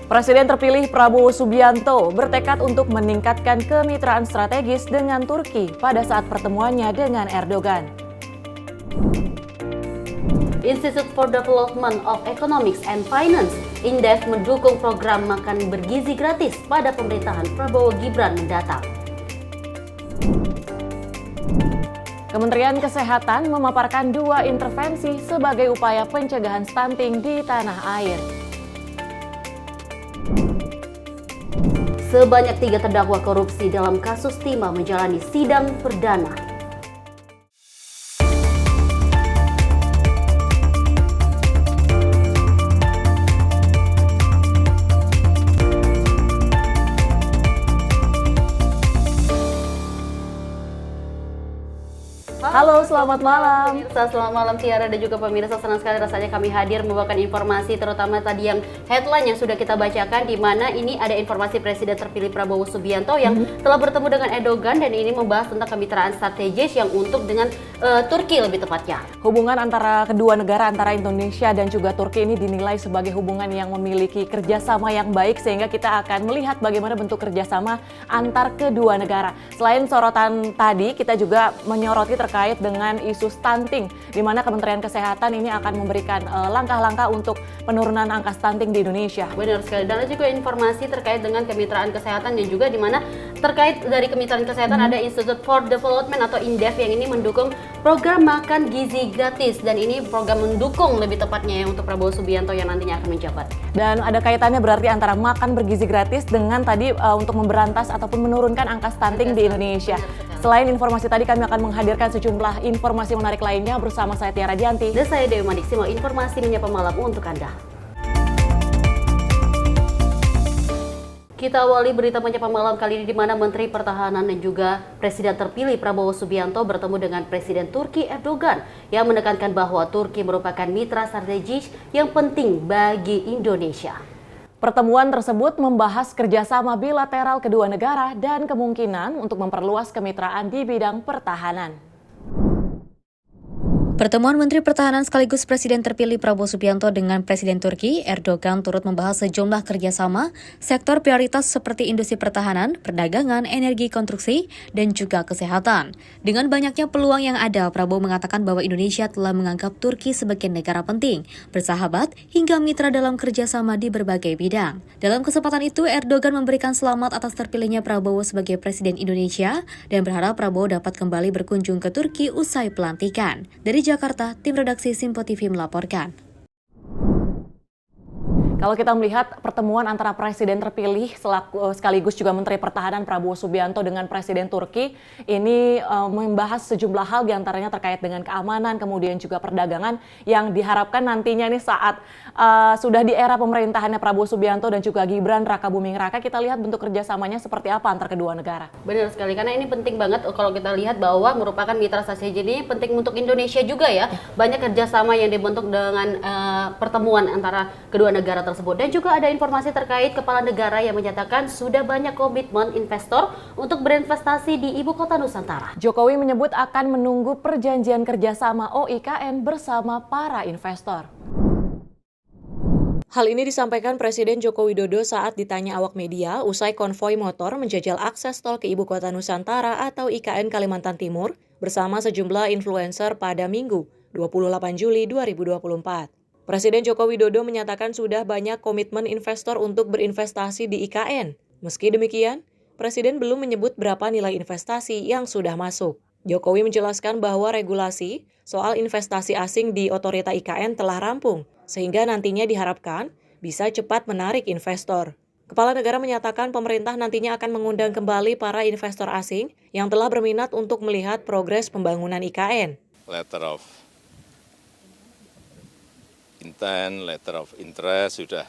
Presiden terpilih Prabowo Subianto bertekad untuk meningkatkan kemitraan strategis dengan Turki pada saat pertemuannya dengan Erdogan. Institute for Development of Economics and Finance, INDEF, mendukung program makan bergizi gratis pada pemerintahan Prabowo Gibran mendatang. Kementerian Kesehatan memaparkan 2 intervensi sebagai upaya pencegahan stunting di tanah air. Sebanyak 3 terdakwa korupsi dalam kasus timah menjalani sidang perdana. Halo, selamat malam. Pemirsa, selamat malam Tiara dan juga pemirsa, senang sekali rasanya kami hadir membawakan informasi terutama tadi yang headline yang sudah kita bacakan, di mana ini ada informasi Presiden terpilih Prabowo Subianto yang telah bertemu dengan Erdogan dan ini membahas tentang kemitraan strategis yang untuk dengan Turki lebih tepatnya. Hubungan antara kedua negara, antara Indonesia dan juga Turki ini dinilai sebagai hubungan yang memiliki kerjasama yang baik, sehingga kita akan melihat bagaimana bentuk kerjasama antar kedua negara. Selain sorotan tadi, kita juga menyoroti terkait dengan isu stunting, di mana Kementerian Kesehatan ini akan memberikan langkah-langkah untuk penurunan angka stunting di Indonesia. Benar sekali, dan ada juga informasi terkait dengan kemitraan kesehatan dan juga di mana terkait dari kemitraan kesehatan ada Institute for Development atau INDEF yang ini mendukung program makan gizi gratis, dan ini program mendukung lebih tepatnya ya untuk Prabowo Subianto yang nantinya akan menjabat. Dan ada kaitannya berarti antara makan bergizi gratis dengan tadi untuk memberantas ataupun menurunkan angka stunting di Indonesia. Selain informasi tadi, kami akan menghadirkan sejumlah informasi menarik lainnya bersama saya Tiara Dianti. Dan saya Dewi Manik Simo, informasi menyapa malam untuk Anda. Kita awali berita menyapa malam kali ini di mana Menteri Pertahanan dan juga Presiden terpilih Prabowo Subianto bertemu dengan Presiden Turki Erdogan yang menekankan bahwa Turki merupakan mitra strategis yang penting bagi Indonesia. Pertemuan tersebut membahas kerjasama bilateral kedua negara dan kemungkinan untuk memperluas kemitraan di bidang pertahanan. Pertemuan Menteri Pertahanan sekaligus Presiden terpilih Prabowo Subianto dengan Presiden Turki Erdogan turut membahas sejumlah kerjasama sektor prioritas seperti industri pertahanan, perdagangan, energi konstruksi, dan juga kesehatan. Dengan banyaknya peluang yang ada, Prabowo mengatakan bahwa Indonesia telah menganggap Turki sebagai negara penting, bersahabat, hingga mitra dalam kerjasama di berbagai bidang. Dalam kesempatan itu, Erdogan memberikan selamat atas terpilihnya Prabowo sebagai Presiden Indonesia dan berharap Prabowo dapat kembali berkunjung ke Turki usai pelantikan. Dari Jakarta, tim redaksi Simpo TV melaporkan. Kalau kita melihat pertemuan antara Presiden terpilih sekaligus juga Menteri Pertahanan Prabowo Subianto dengan Presiden Turki ini membahas sejumlah hal diantaranya terkait dengan keamanan, kemudian juga perdagangan yang diharapkan nantinya ini saat sudah di era pemerintahannya Prabowo Subianto dan juga Gibran Rakabuming Raka, kita lihat bentuk kerjasamanya seperti apa antar kedua negara. Benar sekali, karena ini penting banget kalau kita lihat bahwa merupakan mitra strategis ini penting untuk Indonesia juga ya. Banyak kerjasama yang dibentuk dengan pertemuan antara kedua negara tersebut. Dan juga ada informasi terkait kepala negara yang menyatakan sudah banyak komitmen investor untuk berinvestasi di ibu kota Nusantara. Jokowi menyebut akan menunggu perjanjian kerjasama OIKN bersama para investor. Hal ini disampaikan Presiden Joko Widodo saat ditanya awak media usai konvoi motor menjajal akses tol ke ibu kota Nusantara atau IKN Kalimantan Timur bersama sejumlah influencer pada Minggu, 28 Juli 2024. Presiden Joko Widodo menyatakan sudah banyak komitmen investor untuk berinvestasi di IKN. Meski demikian, Presiden belum menyebut berapa nilai investasi yang sudah masuk. Jokowi menjelaskan bahwa regulasi soal investasi asing di otorita IKN telah rampung, sehingga nantinya diharapkan bisa cepat menarik investor. Kepala negara menyatakan pemerintah nantinya akan mengundang kembali para investor asing yang telah berminat untuk melihat progres pembangunan IKN. Letter of intent, letter of interest sudah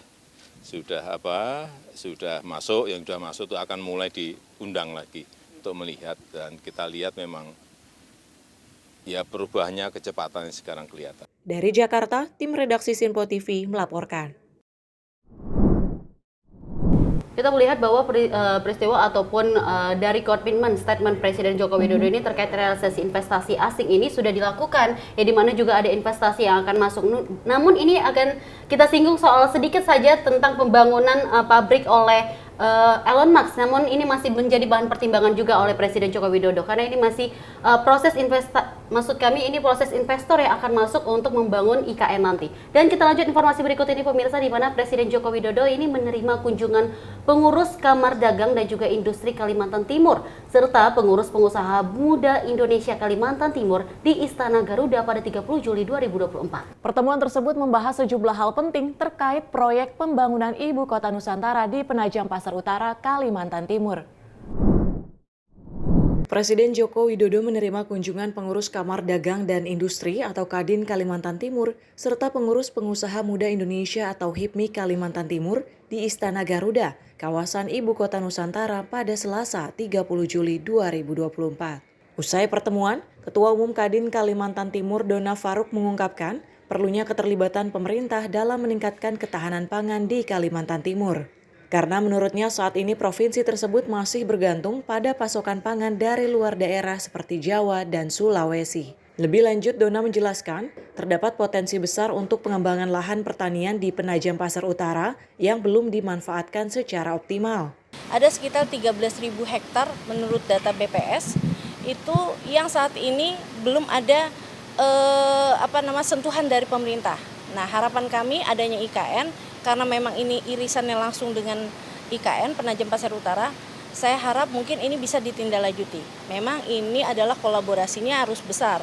masuk, yang sudah masuk itu akan mulai diundang lagi untuk melihat, dan kita lihat memang ya perubahannya kecepatannya sekarang kelihatan. Dari Jakarta, tim redaksi Simpo TV melaporkan. kita melihat bahwa peristiwa ataupun dari komitmen statement Presiden Joko Widodo ini terkait realisasi investasi asing ini sudah dilakukan, ya di mana juga ada investasi yang akan masuk. Namun ini akan kita singgung soal sedikit saja tentang pembangunan pabrik oleh Elon Musk, namun ini masih menjadi bahan pertimbangan juga oleh Presiden Joko Widodo karena ini masih proses investor yang akan masuk untuk membangun IKN nanti. Dan kita lanjut informasi berikut ini pemirsa, di mana Presiden Joko Widodo ini menerima kunjungan pengurus Kamar Dagang dan juga Industri Kalimantan Timur serta pengurus pengusaha muda Indonesia Kalimantan Timur di Istana Garuda pada 30 Juli 2024. Pertemuan tersebut membahas sejumlah hal penting terkait proyek pembangunan Ibu Kota Nusantara di Penajam Pasar Utara, Kalimantan Timur. Presiden Joko Widodo menerima kunjungan pengurus Kamar Dagang dan Industri atau Kadin Kalimantan Timur serta pengurus pengusaha muda Indonesia atau HIPMI Kalimantan Timur di Istana Garuda, kawasan Ibu Kota Nusantara pada Selasa 30 Juli 2024. Usai pertemuan, Ketua Umum Kadin Kalimantan Timur Dona Faruk mengungkapkan perlunya keterlibatan pemerintah dalam meningkatkan ketahanan pangan di Kalimantan Timur. Karena menurutnya saat ini provinsi tersebut masih bergantung pada pasokan pangan dari luar daerah seperti Jawa dan Sulawesi. Lebih lanjut, Dona menjelaskan terdapat potensi besar untuk pengembangan lahan pertanian di Penajam Pasar Utara yang belum dimanfaatkan secara optimal. Ada sekitar 13.000 hektar menurut data BPS itu yang saat ini belum ada sentuhan dari pemerintah. Nah, harapan kami adanya IKN karena memang ini irisannya langsung dengan IKN Penajam Pasar Utara. Saya harap mungkin ini bisa ditindaklanjuti. Memang ini adalah kolaborasinya harus besar.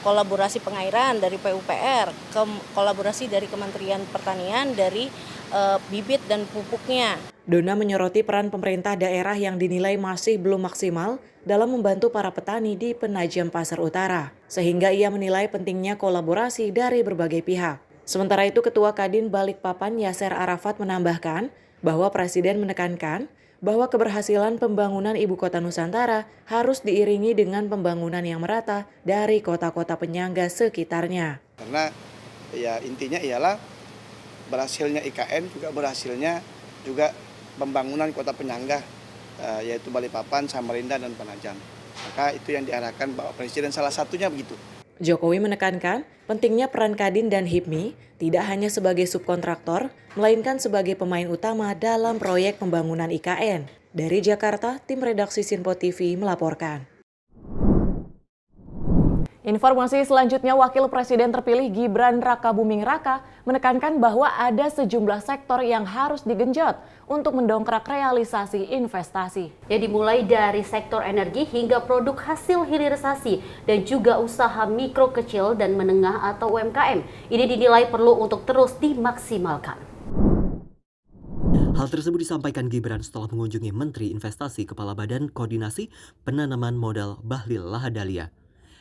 Kolaborasi pengairan dari PUPR, kolaborasi dari Kementerian Pertanian, dari bibit dan pupuknya. Dona menyoroti peran pemerintah daerah yang dinilai masih belum maksimal dalam membantu para petani di Penajam Pasar Utara, sehingga ia menilai pentingnya kolaborasi dari berbagai pihak. Sementara itu, Ketua Kadin Balikpapan Yasser Arafat menambahkan bahwa Presiden menekankan bahwa keberhasilan pembangunan Ibu Kota Nusantara harus diiringi dengan pembangunan yang merata dari kota-kota penyangga sekitarnya. Karena ya intinya ialah berhasilnya IKN berhasilnya juga pembangunan kota penyangga yaitu Balikpapan, Samarinda, dan Penajam. Maka itu yang diarahkan Bapak Presiden, salah satunya begitu. Jokowi menekankan pentingnya peran Kadin dan HIPMI tidak hanya sebagai subkontraktor, melainkan sebagai pemain utama dalam proyek pembangunan IKN. Dari Jakarta, tim redaksi Sinpo TV melaporkan. Informasi selanjutnya, Wakil Presiden terpilih Gibran Rakabuming Raka menekankan bahwa ada sejumlah sektor yang harus digenjot untuk mendongkrak realisasi investasi. Ya, dimulai dari sektor energi hingga produk hasil hilirisasi dan juga usaha mikro, kecil, dan menengah atau UMKM. Ini dinilai perlu untuk terus dimaksimalkan. Hal tersebut disampaikan Gibran setelah mengunjungi Menteri Investasi Kepala Badan Koordinasi Penanaman Modal Bahlil Lahadalia.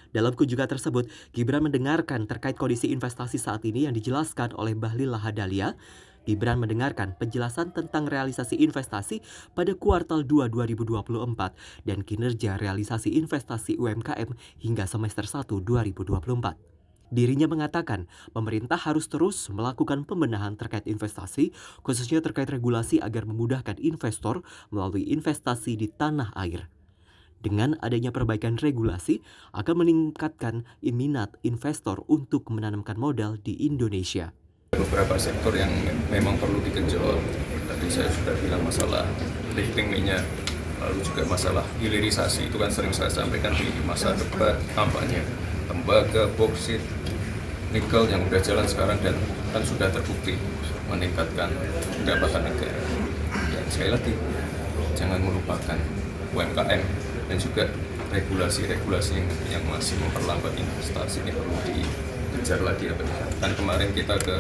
Dalam kunjungan tersebut, Gibran mendengarkan terkait kondisi investasi saat ini yang dijelaskan oleh Bahlil Lahadalia. Gibran mendengarkan penjelasan tentang realisasi investasi pada kuartal 2 2024 dan kinerja realisasi investasi UMKM hingga semester 1 2024. Dirinya mengatakan pemerintah harus terus melakukan pembenahan terkait investasi, khususnya terkait regulasi agar memudahkan investor melalui investasi di tanah air. Dengan adanya perbaikan regulasi akan meningkatkan minat investor untuk menanamkan modal di Indonesia. Beberapa sektor yang memang perlu digenjot. Tadi saya sudah bilang masalah lifting minyak, lalu juga masalah hilirisasi, itu kan sering saya sampaikan di masa debat kampanye. Tembaga, boksit, nikel yang sudah jalan sekarang dan kan sudah terbukti meningkatkan pendapatan negara. Dan sekali lagi, jangan melupakan UMKM dan juga regulasi-regulasi yang masih memperlambat investasi ini perlu dikejar lagi. Dan kemarin kita ke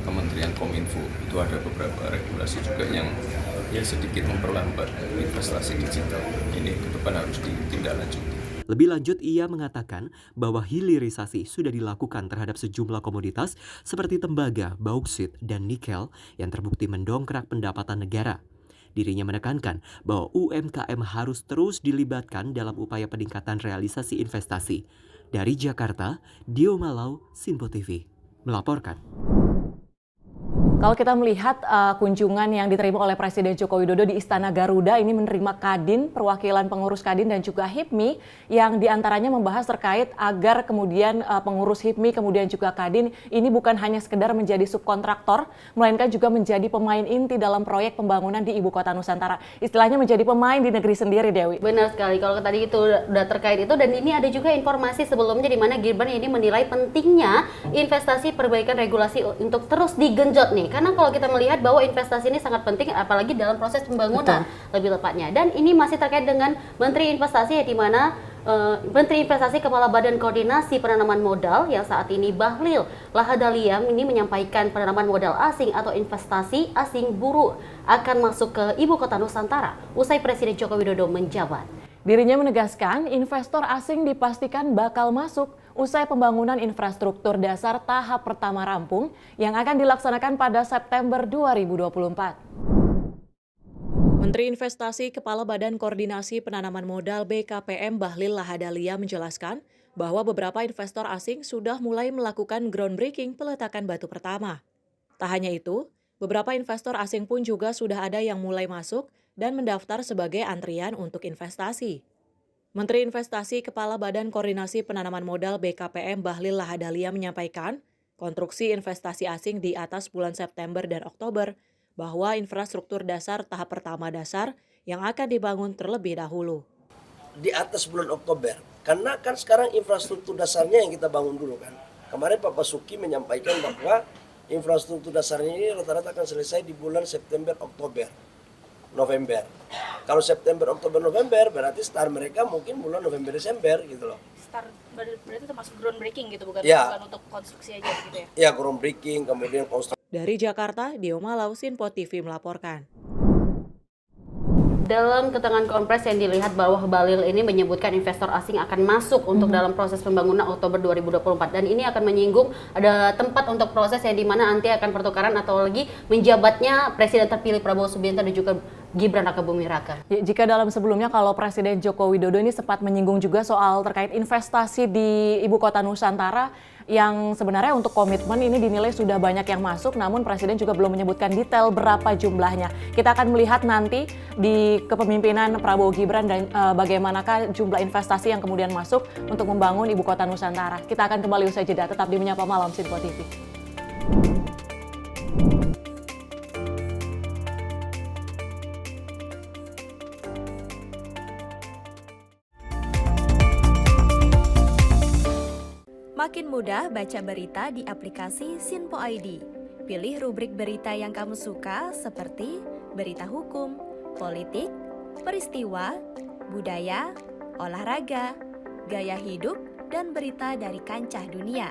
Kementerian Kominfo, itu ada beberapa regulasi juga yang sedikit memperlambat investasi digital. Ini ke depan harus ditindaklanjuti. Lebih lanjut, ia mengatakan bahwa hilirisasi sudah dilakukan terhadap sejumlah komoditas seperti tembaga, bauksit, dan nikel yang terbukti mendongkrak pendapatan negara. Dirinya menekankan bahwa UMKM harus terus dilibatkan dalam upaya peningkatan realisasi investasi. Dari Jakarta, Dio Malau, Sinpo TV, melaporkan. Kalau kita melihat kunjungan yang diterima oleh Presiden Joko Widodo di Istana Garuda ini menerima Kadin, perwakilan pengurus Kadin dan juga HIPMI yang diantaranya membahas terkait agar kemudian pengurus HIPMI kemudian juga Kadin ini bukan hanya sekedar menjadi subkontraktor, melainkan juga menjadi pemain inti dalam proyek pembangunan di Ibu Kota Nusantara. Istilahnya menjadi pemain di negeri sendiri, Dewi. Benar sekali, kalau tadi itu udah terkait itu, dan ini ada juga informasi sebelumnya di mana Gibran ini menilai pentingnya investasi perbaikan regulasi untuk terus digenjot nih. Karena kalau kita melihat bahwa investasi ini sangat penting apalagi dalam proses pembangunan. Betul. Lebih tepatnya. Dan ini masih terkait dengan Menteri Investasi di mana Menteri Investasi Kepala Badan Koordinasi Penanaman Modal yang saat ini Bahlil Lahadalia ini menyampaikan penanaman modal asing atau investasi asing buruh akan masuk ke Ibu Kota Nusantara usai Presiden Joko Widodo menjabat. Dirinya menegaskan investor asing dipastikan bakal masuk usai pembangunan infrastruktur dasar tahap pertama rampung yang akan dilaksanakan pada September 2024. Menteri Investasi Kepala Badan Koordinasi Penanaman Modal BKPM Bahlil Lahadalia menjelaskan bahwa beberapa investor asing sudah mulai melakukan groundbreaking peletakan batu pertama. Tak hanya itu, beberapa investor asing pun juga sudah ada yang mulai masuk dan mendaftar sebagai antrian untuk investasi. Menteri Investasi Kepala Badan Koordinasi Penanaman Modal BKPM Bahlil Lahadalia menyampaikan, konstruksi investasi asing di atas bulan September dan Oktober, bahwa infrastruktur dasar tahap pertama dasar yang akan dibangun terlebih dahulu. Di atas bulan Oktober, karena kan sekarang infrastruktur dasarnya yang kita bangun dulu kan. Kemarin Pak Basuki menyampaikan bahwa infrastruktur dasarnya ini rata-rata akan selesai di bulan September, Oktober, November. Kalau September, Oktober, November berarti start mereka mungkin bulan November, Desember gitu loh. Start berarti termasuk groundbreaking gitu, bukan untuk konstruksi aja gitu ya? Ya, groundbreaking, kemudian konstruksi. Dari Jakarta, Dio Malau, Sinpo TV melaporkan. Dalam keterangan konferensi yang dilihat bahwa Bahlil ini menyebutkan investor asing akan masuk untuk dalam proses pembangunan Oktober 2024 dan ini akan menyinggung ada tempat untuk proses yang dimana nanti akan pertukaran atau lagi menjabatnya Presiden terpilih Prabowo Subianto dan juga Gibran Rakabuming Raka. Ya, jika dalam sebelumnya kalau Presiden Joko Widodo ini sempat menyinggung juga soal terkait investasi di Ibu Kota Nusantara yang sebenarnya untuk komitmen ini dinilai sudah banyak yang masuk, namun Presiden juga belum menyebutkan detail berapa jumlahnya. Kita akan melihat nanti di kepemimpinan Prabowo Gibran dan bagaimanakah jumlah investasi yang kemudian masuk untuk membangun Ibu Kota Nusantara. Kita akan kembali usai jeda, tetap di Menyapa Malam Sinpo TV. Makin mudah baca berita di aplikasi Sinpo ID. Pilih rubrik berita yang kamu suka seperti berita hukum, politik, peristiwa, budaya, olahraga, gaya hidup, dan berita dari kancah dunia.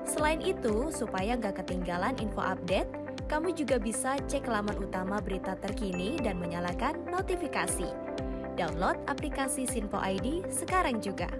Selain itu, supaya nggak ketinggalan info update, kamu juga bisa cek laman utama berita terkini dan menyalakan notifikasi. Download aplikasi Sinpo ID sekarang juga.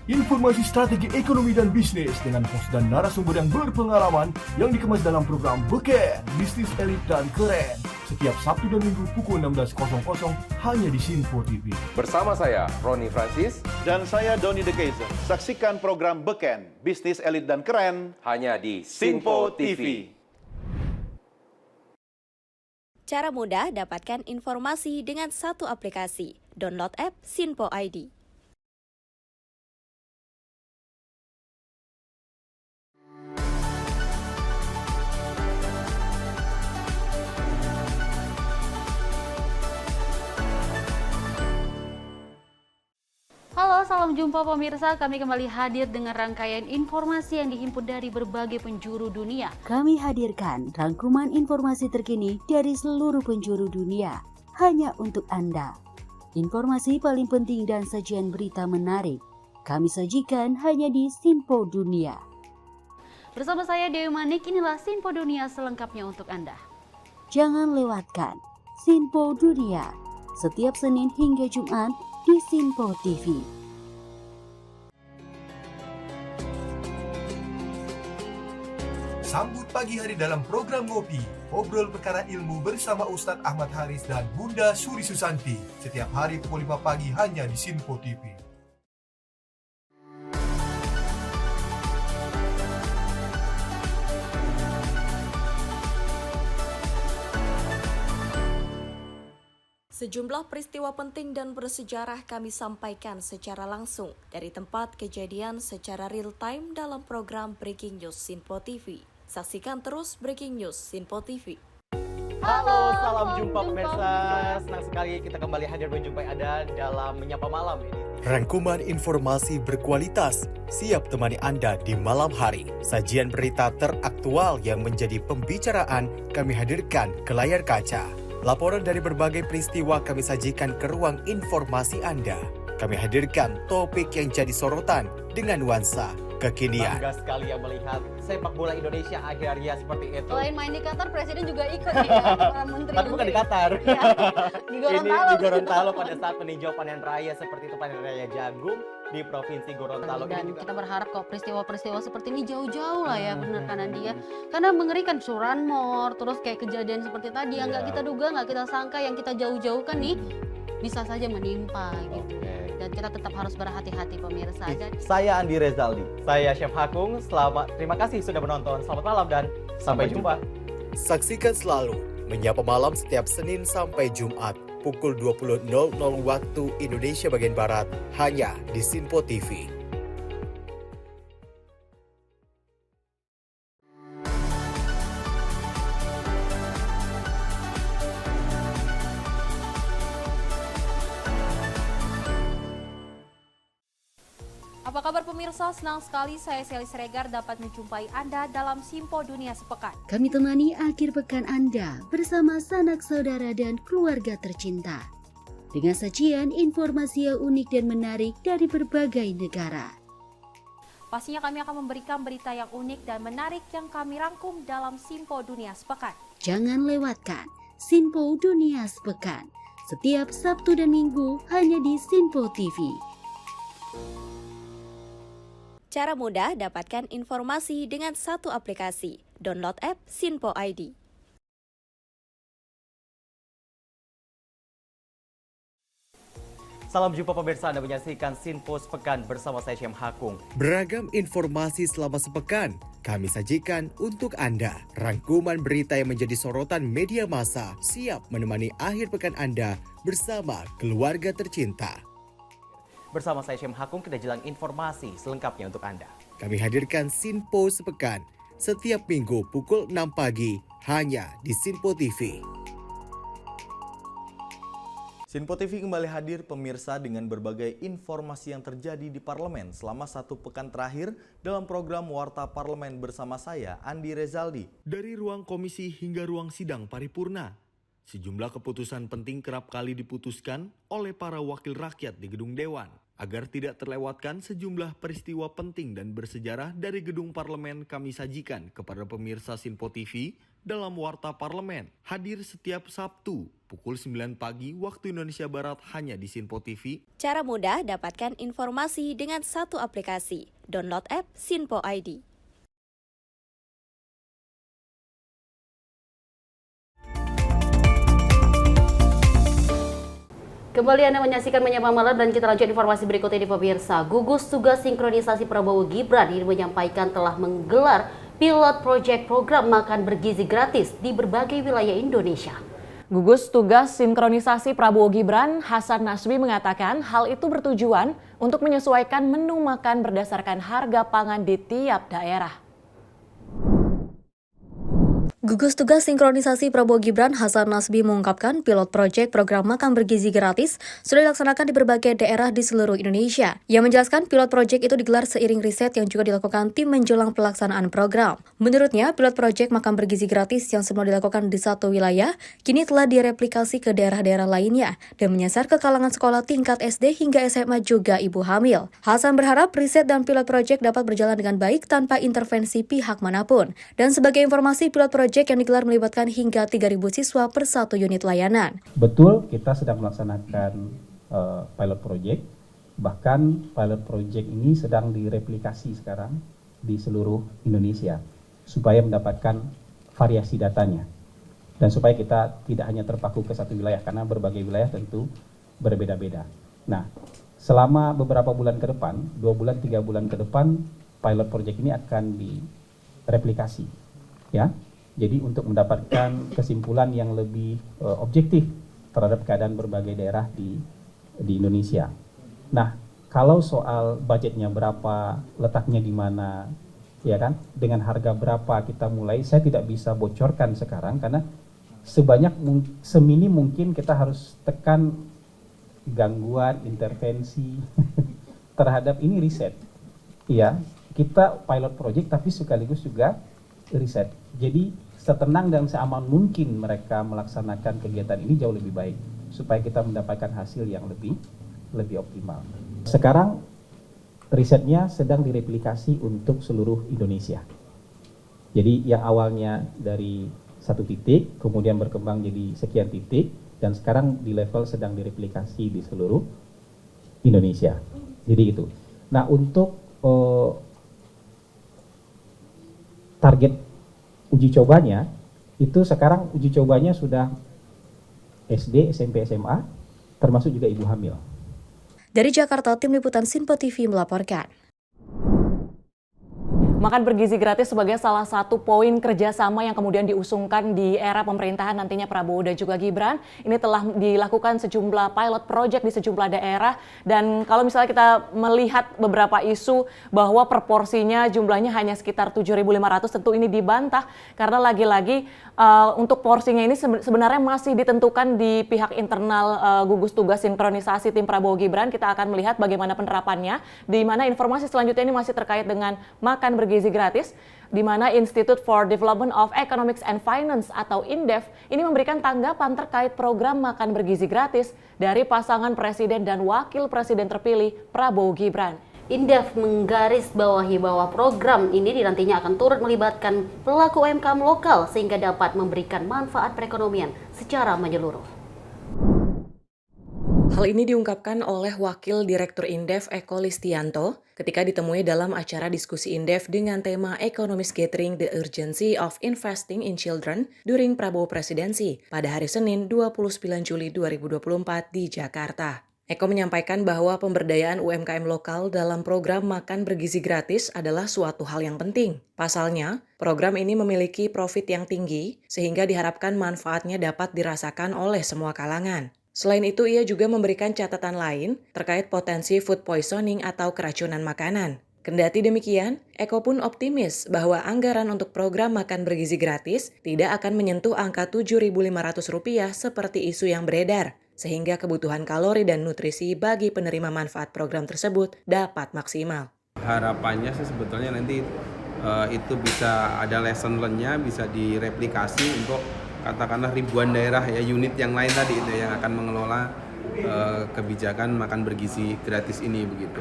Informasi strategi ekonomi dan bisnis dengan host dan narasumber yang berpengalaman yang dikemas dalam program Beken, Bisnis Elit dan Keren. Setiap Sabtu dan Minggu pukul 16.00 hanya di Sinpo TV. Bersama saya, Roni Francis. Dan saya, Doni De Keizer. Saksikan program Beken, Bisnis Elit dan Keren hanya di Sinpo TV. Cara mudah dapatkan informasi dengan satu aplikasi. Download app Sinpo ID. Halo, salam jumpa pemirsa. Kami kembali hadir dengan rangkaian informasi yang dihimpun dari berbagai penjuru dunia. Kami hadirkan rangkuman informasi terkini dari seluruh penjuru dunia, hanya untuk Anda. Informasi paling penting dan sajian berita menarik, kami sajikan hanya di Sinpo Dunia. Bersama saya Dewi Manik, inilah Sinpo Dunia selengkapnya untuk Anda. Jangan lewatkan Sinpo Dunia, setiap Senin hingga Jumat, di Sinpo TV. Sambut pagi hari dalam program Ngopi, obrol perkara ilmu bersama Ustadz Ahmad Haris dan Bunda Suri Susanti. Setiap hari pukul 5 pagi hanya di Sinpo TV. Sejumlah peristiwa penting dan bersejarah kami sampaikan secara langsung dari tempat kejadian secara real time dalam program Breaking News Sinpo TV. Saksikan terus Breaking News Sinpo TV. Halo, salam jumpa pemirsa. Senang sekali kita kembali hadir menjumpai Anda dalam Menyapa Malam ini. Rangkuman informasi berkualitas siap temani Anda di malam hari. Sajian berita teraktual yang menjadi pembicaraan kami hadirkan ke layar kaca. Laporan dari berbagai peristiwa kami sajikan ke ruang informasi Anda. Kami hadirkan topik yang jadi sorotan dengan nuansa kekinian. Bangga sekali yang melihat sepak bola Indonesia akhirnya seperti itu. Selain main di Qatar, Presiden juga ikut ya, para menteri. Tapi bukan di Qatar. Ya, di Gorontalo. Ini di Gorontalo pada saat meninjau panen raya seperti itu, panen raya jagung di Provinsi Gorontalo. Dan kita berharap kok peristiwa-peristiwa seperti ini jauh-jauh lah ya, benar kan Andi ya. Karena mengerikan Curanmor, terus kayak kejadian seperti tadi yang nggak kita duga, nggak kita sangka, yang kita jauh-jauhkan nih bisa saja menimpa gitu. Dan kita tetap harus berhati-hati pemirsa. Saya Andi Rezaldi, saya Chef Hakung. Terima kasih sudah menonton. Selamat malam dan sampai jumpa. Saksikan selalu Menyapa Malam setiap Senin sampai Jumat pukul 20.00 waktu Indonesia bagian Barat hanya di Sinpo TV. Apa kabar pemirsa? Senang sekali saya Sally Siregar dapat menjumpai Anda dalam Sinpo Dunia Sepekan. Kami temani akhir pekan Anda bersama sanak saudara dan keluarga tercinta. Dengan sajian informasi yang unik dan menarik dari berbagai negara. Pastinya kami akan memberikan berita yang unik dan menarik yang kami rangkum dalam Sinpo Dunia Sepekan. Jangan lewatkan Sinpo Dunia Sepekan setiap Sabtu dan Minggu hanya di Sinpo TV. Cara mudah dapatkan informasi dengan satu aplikasi. Download app Sinpo ID. Salam jumpa pemirsa, Anda menyaksikan Sinpo Sepekan bersama saya Syem Hakung. Beragam informasi selama sepekan kami sajikan untuk Anda. Rangkuman berita yang menjadi sorotan media massa siap menemani akhir pekan Anda bersama keluarga tercinta. Bersama saya Syem Hakung, kita jelang informasi selengkapnya untuk Anda. Kami hadirkan Sinpo Sepekan setiap minggu pukul 6 pagi hanya di Sinpo TV. Sinpo TV kembali hadir pemirsa dengan berbagai informasi yang terjadi di parlemen selama satu pekan terakhir dalam program Warta Parlemen bersama saya, Andi Rezaldi. Dari ruang komisi hingga ruang sidang paripurna, sejumlah keputusan penting kerap kali diputuskan oleh para wakil rakyat di gedung Dewan. Agar tidak terlewatkan sejumlah peristiwa penting dan bersejarah dari gedung parlemen kami sajikan kepada pemirsa Sinpo TV dalam Warta Parlemen. Hadir setiap Sabtu pukul 9 pagi waktu Indonesia Barat hanya di Sinpo TV. Cara mudah dapatkan informasi dengan satu aplikasi. Download app Sinpo ID. Kembali Anda menyaksikan Menyapa Malam dan kita lanjut informasi berikutnya di pemirsa. Gugus Tugas Sinkronisasi Prabowo Gibran ini menyampaikan telah menggelar pilot project program makan bergizi gratis di berbagai wilayah Indonesia. Gugus Tugas Sinkronisasi Prabowo Gibran, Hasan Nasbi mengatakan hal itu bertujuan untuk menyesuaikan menu makan berdasarkan harga pangan di tiap daerah. Gugus Tugas Sinkronisasi Prabowo Gibran Hasan Nasbi mengungkapkan pilot proyek program makan bergizi gratis sudah dilaksanakan di berbagai daerah di seluruh Indonesia. Ia menjelaskan pilot proyek itu digelar seiring riset yang juga dilakukan tim menjelang pelaksanaan program. Menurutnya, pilot proyek makan bergizi gratis yang sebelumnya dilakukan di satu wilayah, kini telah direplikasi ke daerah-daerah lainnya dan menyasar ke kalangan sekolah tingkat SD hingga SMA juga ibu hamil. Hasan berharap riset dan pilot proyek dapat berjalan dengan baik tanpa intervensi pihak manapun. Dan sebagai informasi, pilot proyek yang digelar melibatkan hingga 3.000 siswa per satu unit layanan. Betul, kita sedang melaksanakan pilot project. Bahkan pilot project ini sedang direplikasi sekarang di seluruh Indonesia supaya mendapatkan variasi datanya. Dan supaya kita tidak hanya terpaku ke satu wilayah, karena berbagai wilayah tentu berbeda-beda. Nah, selama beberapa bulan ke depan, 2 bulan, 3 bulan ke depan, pilot project ini akan direplikasi. Ya, jadi untuk mendapatkan kesimpulan yang lebih objektif terhadap keadaan berbagai daerah di Indonesia. Nah, kalau soal budgetnya berapa, letaknya di mana, ya kan, dengan harga berapa kita mulai, saya tidak bisa bocorkan sekarang karena semini mungkin kita harus tekan gangguan, intervensi terhadap ini riset. Iya, kita pilot project tapi sekaligus juga riset. Jadi setenang dan seaman mungkin mereka melaksanakan kegiatan ini jauh lebih baik supaya kita mendapatkan hasil yang lebih optimal. Sekarang risetnya sedang direplikasi untuk seluruh Indonesia. Jadi yang awalnya dari satu titik, kemudian berkembang jadi sekian titik, dan sekarang di level sedang direplikasi di seluruh Indonesia. Jadi itu. Nah, untuk target uji cobanya, itu sekarang uji cobanya sudah SD, SMP, SMA, termasuk juga ibu hamil. Dari Jakarta, Tim Liputan Sinpo TV melaporkan. Makan bergizi gratis sebagai salah satu poin kerjasama yang kemudian diusungkan di era pemerintahan nantinya Prabowo dan juga Gibran. Ini telah dilakukan sejumlah pilot project di sejumlah daerah. Dan kalau misalnya kita melihat beberapa isu bahwa proporsinya jumlahnya hanya sekitar 7.500, tentu ini dibantah. Karena lagi-lagi untuk porsinya ini sebenarnya masih ditentukan di pihak internal gugus tugas sinkronisasi tim Prabowo Gibran. Kita akan melihat bagaimana penerapannya, di mana informasi selanjutnya ini masih terkait dengan makan bergizi gratis, di mana Institute for Development of Economics and Finance atau INDEF ini memberikan tanggapan terkait program makan bergizi gratis dari pasangan presiden dan wakil presiden terpilih Prabowo Gibran. INDEF menggarisbawahi bahwa program ini nantinya akan turut melibatkan pelaku UMKM lokal sehingga dapat memberikan manfaat perekonomian secara menyeluruh. Hal ini diungkapkan oleh Wakil Direktur INDEF Eko Listianto ketika ditemui dalam acara diskusi INDEF dengan tema Economist Gathering the Urgency of Investing in Children during Prabowo Presidency pada hari Senin 29 Juli 2024 di Jakarta. Eko menyampaikan bahwa pemberdayaan UMKM lokal dalam program makan bergizi gratis adalah suatu hal yang penting. Pasalnya, program ini memiliki profit yang tinggi sehingga diharapkan manfaatnya dapat dirasakan oleh semua kalangan. Selain itu, ia juga memberikan catatan lain terkait potensi food poisoning atau keracunan makanan. Kendati demikian, Eko pun optimis bahwa anggaran untuk program makan bergizi gratis tidak akan menyentuh angka Rp7.500 seperti isu yang beredar, sehingga kebutuhan kalori dan nutrisi bagi penerima manfaat program tersebut dapat maksimal. Harapannya sih sebetulnya nanti itu bisa ada lesson learn-nya, bisa direplikasi untuk katakanlah ribuan daerah ya, unit yang lain tadi itu yang akan mengelola kebijakan makan bergizi gratis ini begitu.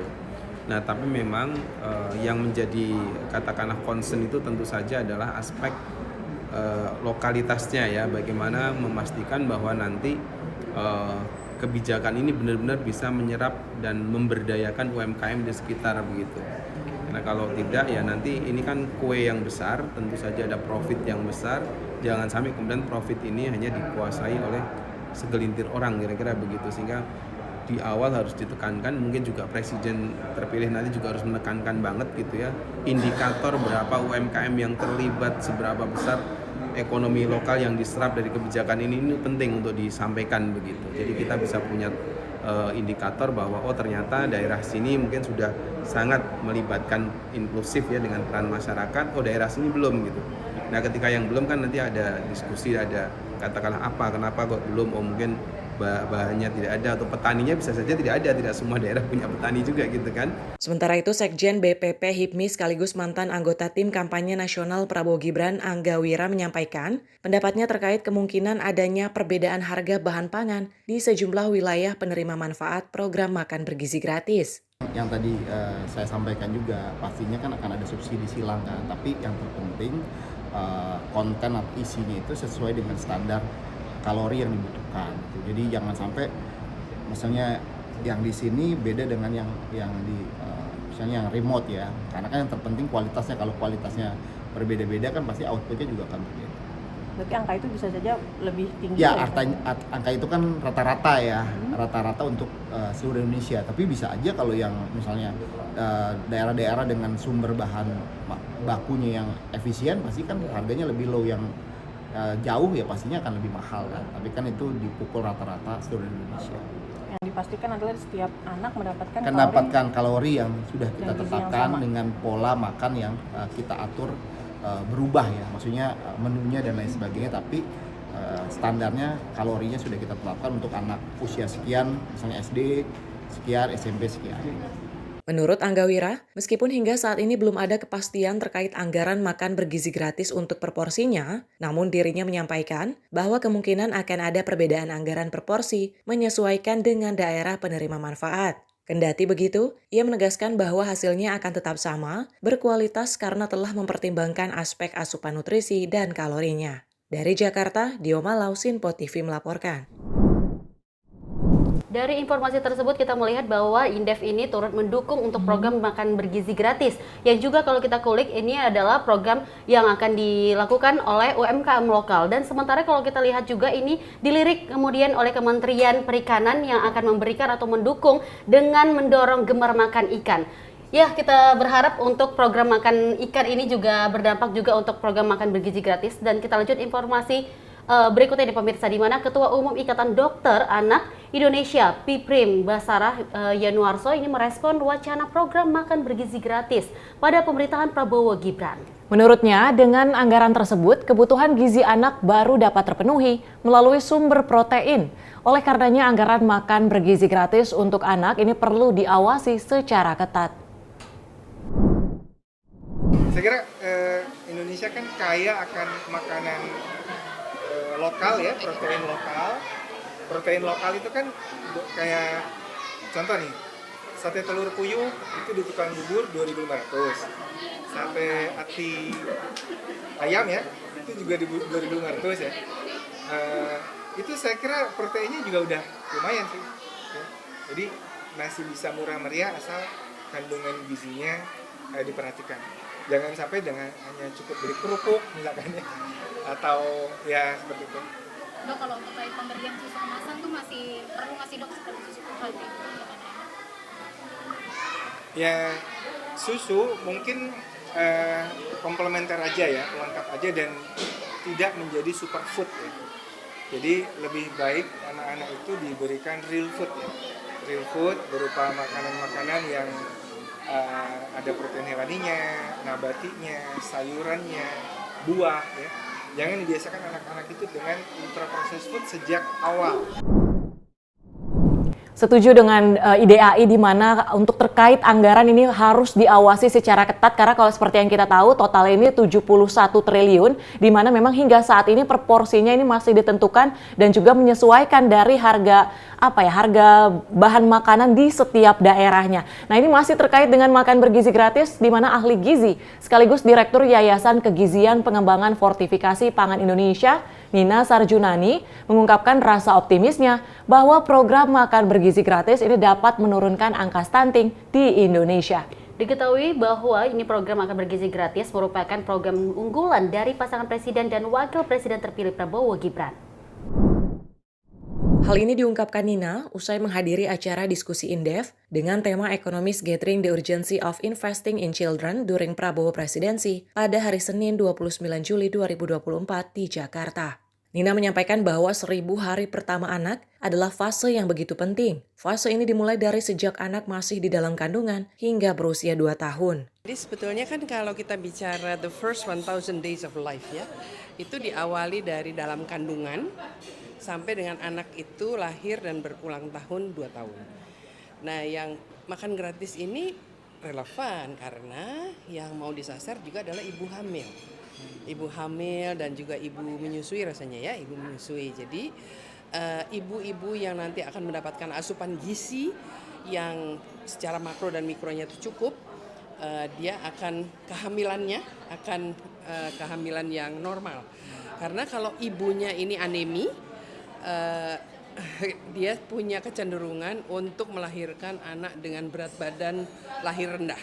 Nah, tapi memang yang menjadi katakanlah concern itu tentu saja adalah aspek lokalitasnya ya, bagaimana memastikan bahwa nanti kebijakan ini benar-benar bisa menyerap dan memberdayakan UMKM di sekitar begitu. Karena kalau tidak ya nanti ini kan kue yang besar, tentu saja ada profit yang besar. Jangan sampai kemudian profit ini hanya dikuasai oleh segelintir orang, kira-kira begitu. Sehingga di awal harus ditekankan, mungkin juga presiden terpilih nanti juga harus menekankan banget gitu ya, indikator berapa UMKM yang terlibat, seberapa besar ekonomi lokal yang diserap dari kebijakan ini penting untuk disampaikan begitu. Jadi kita bisa punya indikator bahwa oh ternyata daerah sini mungkin sudah sangat melibatkan inklusif ya dengan peran masyarakat, oh daerah sini belum gitu. Nah ketika yang belum kan nanti ada diskusi, ada katakanlah kenapa kok belum, oh mungkin bahannya tidak ada atau petaninya bisa saja tidak ada, tidak semua daerah punya petani juga gitu kan. Sementara itu Sekjen BPP HIPMI sekaligus mantan anggota tim kampanye nasional Prabowo Gibran Angga Wira menyampaikan pendapatnya terkait kemungkinan adanya perbedaan harga bahan pangan di sejumlah wilayah penerima manfaat program makan bergizi gratis. Yang tadi saya sampaikan juga pastinya kan akan ada subsidi silang kan, tapi yang terpenting konten atau isinya itu sesuai dengan standar kalori yang dibutuhkan. Jadi jangan sampai misalnya yang di sini beda dengan yang di misalnya yang remote ya, karena kan yang terpenting kualitasnya. Kalau kualitasnya berbeda-beda kan pasti outputnya juga akan berbeda. Berarti angka itu bisa saja lebih tinggi ya? Angka itu kan rata-rata ya, rata-rata untuk seluruh Indonesia. Tapi bisa aja kalau yang misalnya daerah-daerah dengan sumber bahan bakunya yang efisien, pasti kan harganya lebih low. Yang jauh ya pastinya akan lebih mahal kan. Tapi kan itu dipukul rata-rata seluruh Indonesia. Yang dipastikan adalah setiap anak mendapatkan kalori yang sudah kita tetapkan dengan pola makan yang kita atur berubah ya, maksudnya menunya dan lain sebagainya, tapi standarnya kalorinya sudah kita tetapkan untuk anak usia sekian, misalnya SD sekian, SMP sekian. Menurut Anggawira, meskipun hingga saat ini belum ada kepastian terkait anggaran makan bergizi gratis untuk proporsinya, namun dirinya menyampaikan bahwa kemungkinan akan ada perbedaan anggaran per porsi menyesuaikan dengan daerah penerima manfaat. Kendati begitu, ia menegaskan bahwa hasilnya akan tetap sama, berkualitas karena telah mempertimbangkan aspek asupan nutrisi dan kalorinya. Dari Jakarta, Dio Malau, Sinpo TV melaporkan. Dari informasi tersebut kita melihat bahwa Indef ini turut mendukung untuk program makan bergizi gratis, yang juga kalau kita kulik ini adalah program yang akan dilakukan oleh UMKM lokal. Dan sementara kalau kita lihat juga ini dilirik kemudian oleh Kementerian Perikanan yang akan memberikan atau mendukung dengan mendorong gemar makan ikan. Ya, kita berharap untuk program makan ikan ini juga berdampak juga untuk program makan bergizi gratis. Dan kita lanjut informasi berikutnya di pemirsa, di mana Ketua Umum Ikatan Dokter Anak Indonesia Piprim Basarah Yanuarso ini merespon wacana program makan bergizi gratis pada pemerintahan Prabowo Gibran. Menurutnya, dengan anggaran tersebut, kebutuhan gizi anak baru dapat terpenuhi melalui sumber protein. Oleh karenanya, anggaran makan bergizi gratis untuk anak ini perlu diawasi secara ketat. Saya kira Indonesia kan kaya akan makanan lokal ya, protein lokal. Protein lokal itu kan kayak contoh nih, sate telur puyuh itu di tukang bubur 2.500. Sate ati ayam ya, itu juga di 2.500 ya. Itu saya kira proteinnya juga udah lumayan sih. Ya. Jadi masih bisa murah meriah asal kandungan gizinya diperhatikan. Jangan sampai dengan hanya cukup beli kerupuk misalkan ya, atau ya seperti itu. Dok, kalau terkait pemberian susu kemasan tuh masih perlu ngasih dok seperti susu protein? Ya susu mungkin komplementer aja ya, pelengkap aja dan tidak menjadi superfood ya. Jadi lebih baik anak-anak itu diberikan real food ya. Real food berupa makanan-makanan yang ada protein hewaninya, nabatinya, sayurannya, buah ya. Jangan dibiasakan anak-anak itu dengan ultra processed food sejak awal. Setuju dengan IDAI di mana untuk terkait anggaran ini harus diawasi secara ketat, karena kalau seperti yang kita tahu total ini 71 triliun di mana memang hingga saat ini proporsinya ini masih ditentukan dan juga menyesuaikan dari harga harga bahan makanan di setiap daerahnya. Nah, ini masih terkait dengan makan bergizi gratis di mana ahli gizi sekaligus Direktur Yayasan Kegizian Pengembangan Fortifikasi Pangan Indonesia Nina Sarjunani mengungkapkan rasa optimisnya bahwa program makan bergizi gratis ini dapat menurunkan angka stunting di Indonesia. Diketahui bahwa ini program makan bergizi gratis merupakan program unggulan dari pasangan presiden dan wakil presiden terpilih Prabowo Gibran. Hal ini diungkapkan Nina usai menghadiri acara diskusi Indef dengan tema Economist Gathering the Urgency of Investing in Children during Prabowo Presidency pada hari Senin 29 Juli 2024 di Jakarta. Nina menyampaikan bahwa 1000 hari pertama anak adalah fase yang begitu penting. Fase ini dimulai dari sejak anak masih di dalam kandungan hingga berusia 2 tahun. Jadi sebetulnya kan kalau kita bicara the first 1000 days of life ya, itu diawali dari dalam kandungan sampai dengan anak itu lahir dan berulang tahun 2 tahun. Nah, yang makan gratis ini relevan karena yang mau disasar juga adalah ibu hamil. Ibu hamil dan juga ibu menyusui rasanya ya, ibu menyusui. Jadi ibu-ibu yang nanti akan mendapatkan asupan gizi yang secara makro dan mikronya itu cukup, dia akan kehamilannya akan kehamilan yang normal. Karena kalau ibunya ini anemi, dia punya kecenderungan untuk melahirkan anak dengan berat badan lahir rendah.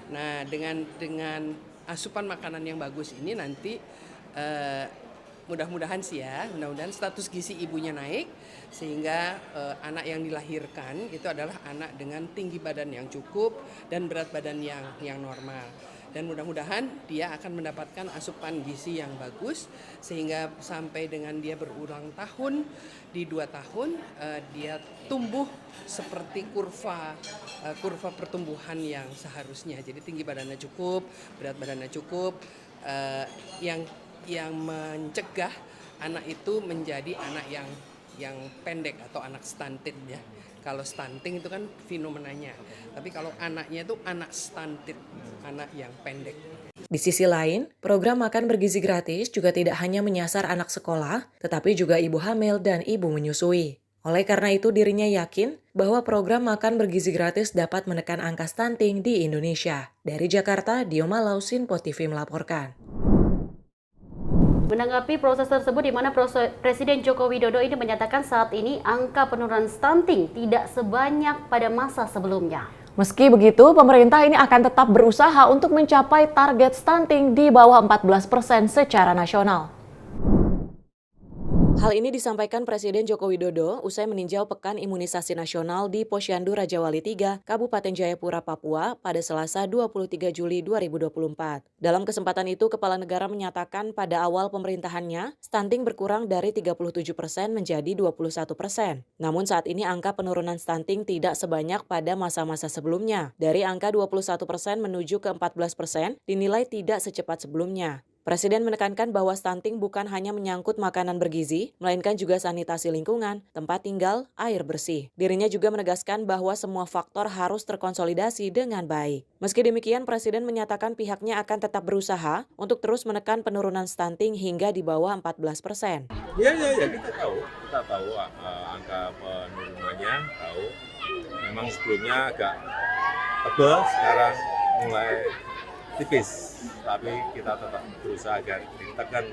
Nah, dengan asupan makanan yang bagus ini nanti mudah-mudahan sih ya, mudah-mudahan status gizi ibunya naik sehingga anak yang dilahirkan itu adalah anak dengan tinggi badan yang cukup dan berat badan yang normal. Dan mudah-mudahan dia akan mendapatkan asupan gizi yang bagus sehingga sampai dengan dia berulang tahun, di 2 tahun dia tumbuh seperti kurva pertumbuhan yang seharusnya. Jadi tinggi badannya cukup, berat badannya cukup, yang mencegah anak itu menjadi anak yang pendek atau anak stunted ya. Kalau stunting itu kan fenomenanya, tapi kalau anaknya itu anak stunted, anak yang pendek. Di sisi lain, program makan bergizi gratis juga tidak hanya menyasar anak sekolah, tetapi juga ibu hamil dan ibu menyusui. Oleh karena itu, dirinya yakin bahwa program makan bergizi gratis dapat menekan angka stunting di Indonesia. Dari Jakarta, Dio Malau, Sinpo TV melaporkan. Menanggapi proses tersebut di mana Presiden Joko Widodo ini menyatakan saat ini angka penurunan stunting tidak sebanyak pada masa sebelumnya. Meski begitu, pemerintah ini akan tetap berusaha untuk mencapai target stunting di bawah 14% secara nasional. Hal ini disampaikan Presiden Joko Widodo usai meninjau Pekan Imunisasi Nasional di Posyandu Rajawali 3, Kabupaten Jayapura, Papua pada Selasa 23 Juli 2024. Dalam kesempatan itu, Kepala Negara menyatakan pada awal pemerintahannya, stunting berkurang dari 37% menjadi 21%. Namun saat ini angka penurunan stunting tidak sebanyak pada masa-masa sebelumnya. Dari angka 21% menuju ke 14% dinilai tidak secepat sebelumnya. Presiden menekankan bahwa stunting bukan hanya menyangkut makanan bergizi, melainkan juga sanitasi lingkungan, tempat tinggal, air bersih. Dirinya juga menegaskan bahwa semua faktor harus terkonsolidasi dengan baik. Meski demikian, Presiden menyatakan pihaknya akan tetap berusaha untuk terus menekan penurunan stunting hingga di bawah 14%. Ya, kita tahu angka penurunannya, tahu. Memang sebelumnya agak tebal, sekarang mulai tipis, tapi kita tetap berusaha agar kita kan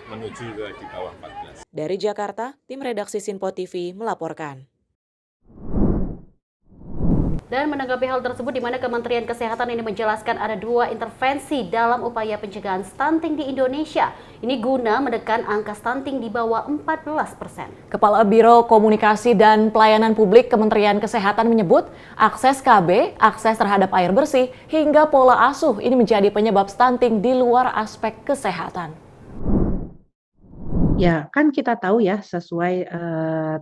menuju ke di bawah 14. Dari Jakarta, tim redaksi Sinpo TV melaporkan. Dan menanggapi hal tersebut di mana Kementerian Kesehatan ini menjelaskan ada 2 intervensi dalam upaya pencegahan stunting di Indonesia. Ini guna menekan angka stunting di bawah 14%. Kepala Biro Komunikasi dan Pelayanan Publik Kementerian Kesehatan menyebut akses KB, akses terhadap air bersih, hingga pola asuh ini menjadi penyebab stunting di luar aspek kesehatan. Ya, kan kita tahu ya sesuai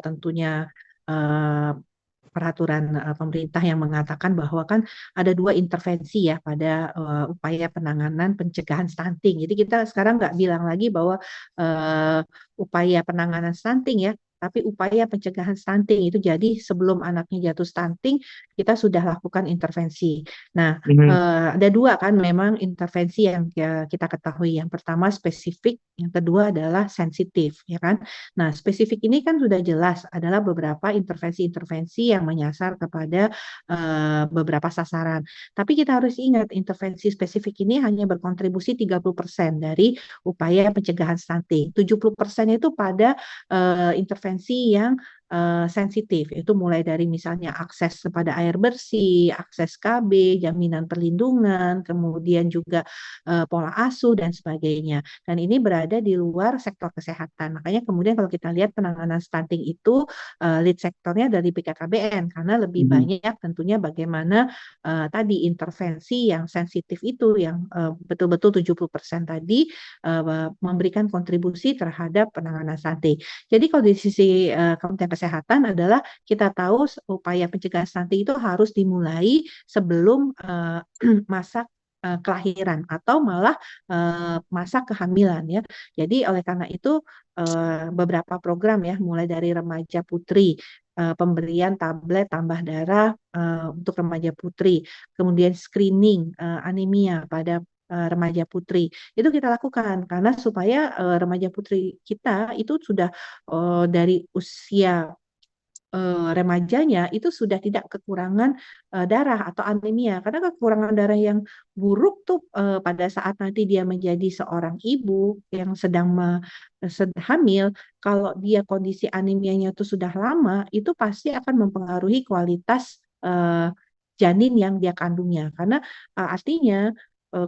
tentunya peraturan pemerintah yang mengatakan bahwa kan ada 2 intervensi ya pada upaya penanganan pencegahan stunting. Jadi kita sekarang nggak bilang lagi bahwa upaya penanganan stunting ya, tapi upaya pencegahan stunting itu jadi sebelum anaknya jatuh stunting kita sudah lakukan intervensi. Nah, ada 2 kan memang intervensi yang kita ketahui. Yang pertama spesifik, yang kedua adalah sensitif, ya kan? Nah, spesifik ini kan sudah jelas adalah beberapa intervensi-intervensi yang menyasar kepada beberapa sasaran. Tapi kita harus ingat intervensi spesifik ini hanya berkontribusi 30% dari upaya pencegahan stunting. 70% itu pada intervensi yang sensitif, itu mulai dari misalnya akses kepada air bersih, akses KB, jaminan perlindungan, kemudian juga pola asuh dan sebagainya. Dan ini berada di luar sektor kesehatan. Makanya kemudian kalau kita lihat penanganan stunting itu lead sektornya dari BKKBN karena lebih banyak tentunya bagaimana tadi intervensi yang sensitif itu yang betul-betul 70% tadi memberikan kontribusi terhadap penanganan stunting. Jadi kalau di sisi Kementerian Kesehatan adalah kita tahu upaya pencegahan stunting itu harus dimulai sebelum masa kelahiran atau malah masa kehamilan ya. Jadi oleh karena itu beberapa program ya mulai dari remaja putri, pemberian tablet tambah darah untuk remaja putri, kemudian screening anemia pada remaja putri itu kita lakukan karena supaya remaja putri kita itu sudah dari usia remajanya itu sudah tidak kekurangan darah atau anemia. Karena kekurangan darah yang buruk tuh pada saat nanti dia menjadi seorang ibu yang sedang hamil, kalau dia kondisi anemianya itu sudah lama, itu pasti akan mempengaruhi kualitas janin yang dia kandungnya. Karena artinya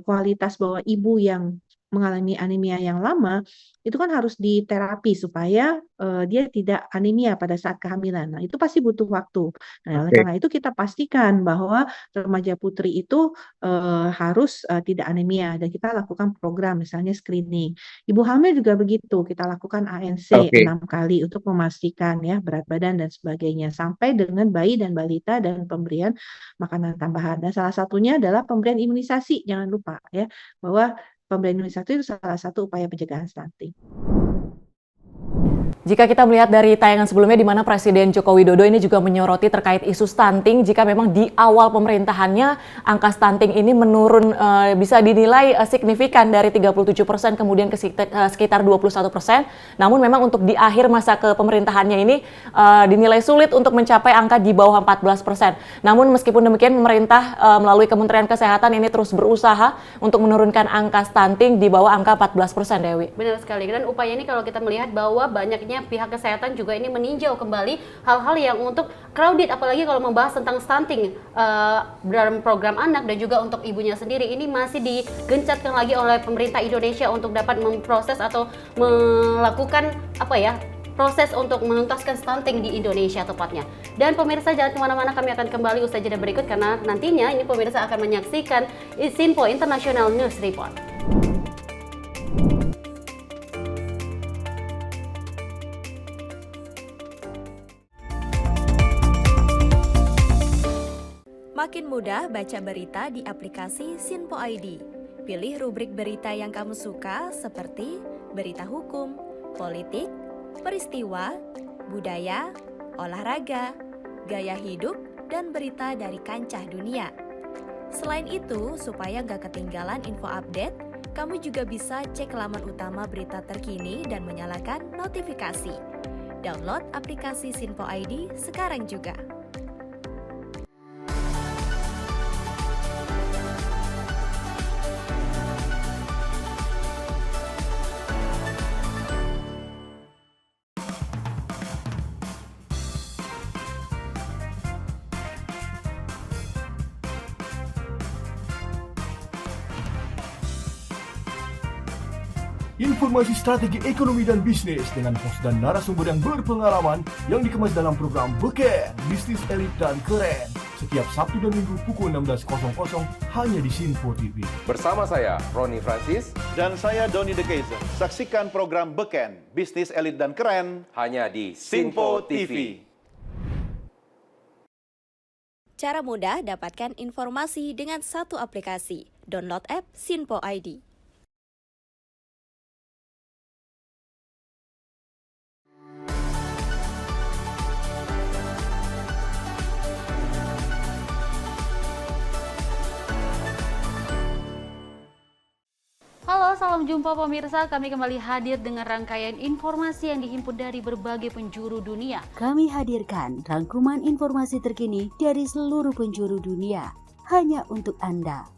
kualitas bahwa ibu yang mengalami anemia yang lama itu kan harus diterapi supaya dia tidak anemia pada saat kehamilan. Nah, itu pasti butuh waktu. Nah, oleh karena itu kita pastikan bahwa remaja putri itu harus tidak anemia dan kita lakukan program misalnya screening. Ibu hamil juga begitu, kita lakukan ANC 6 kali untuk memastikan ya berat badan dan sebagainya sampai dengan bayi dan balita dan pemberian makanan tambahan. Dan salah satunya adalah pemberian imunisasi. Jangan lupa ya bahwa pemberian imunisasi itu salah satu upaya pencegahan stunting. Jika kita melihat dari tayangan sebelumnya di mana Presiden Joko Widodo ini juga menyoroti terkait isu stunting, jika memang di awal pemerintahannya angka stunting ini menurun bisa dinilai signifikan dari 37% kemudian ke sekitar 21%. Namun memang untuk di akhir masa kepemerintahannya ini dinilai sulit untuk mencapai angka di bawah 14%. Namun meskipun demikian pemerintah melalui Kementerian Kesehatan ini terus berusaha untuk menurunkan angka stunting di bawah angka 14%, Dewi. Benar sekali. Dan upaya ini kalau kita melihat bahwa banyaknya pihak kesehatan juga ini meninjau kembali hal-hal yang untuk crowded, apalagi kalau membahas tentang stunting dalam program anak dan juga untuk ibunya sendiri ini masih digencatkan lagi oleh pemerintah Indonesia untuk dapat memproses atau melakukan proses untuk menuntaskan stunting di Indonesia tepatnya. Dan pemirsa jangan kemana-mana, kami akan kembali usai jeda berikut karena nantinya ini pemirsa akan menyaksikan Sinpo International News Report. Makin mudah baca berita di aplikasi Sinpo ID. Pilih rubrik berita yang kamu suka seperti berita hukum, politik, peristiwa, budaya, olahraga, gaya hidup, dan berita dari kancah dunia. Selain itu, supaya nggak ketinggalan info update, kamu juga bisa cek laman utama berita terkini dan menyalakan notifikasi. Download aplikasi Sinpo ID sekarang juga. Informasi strategi ekonomi dan bisnis dengan host dan narasumber yang berpengalaman yang dikemas dalam program Beken, Bisnis Elit dan Keren. Setiap Sabtu dan Minggu pukul 16.00 hanya di Sinpo TV. Bersama saya, Roni Francis. Dan saya, Doni De Keizer. Saksikan program Beken, Bisnis Elit dan Keren. Hanya di Sinpo TV. Cara mudah dapatkan informasi dengan satu aplikasi. Download app Sinpo ID. Halo, salam jumpa pemirsa. Kami kembali hadir dengan rangkaian informasi yang dihimpun dari berbagai penjuru dunia. Kami hadirkan rangkuman informasi terkini dari seluruh penjuru dunia hanya untuk Anda.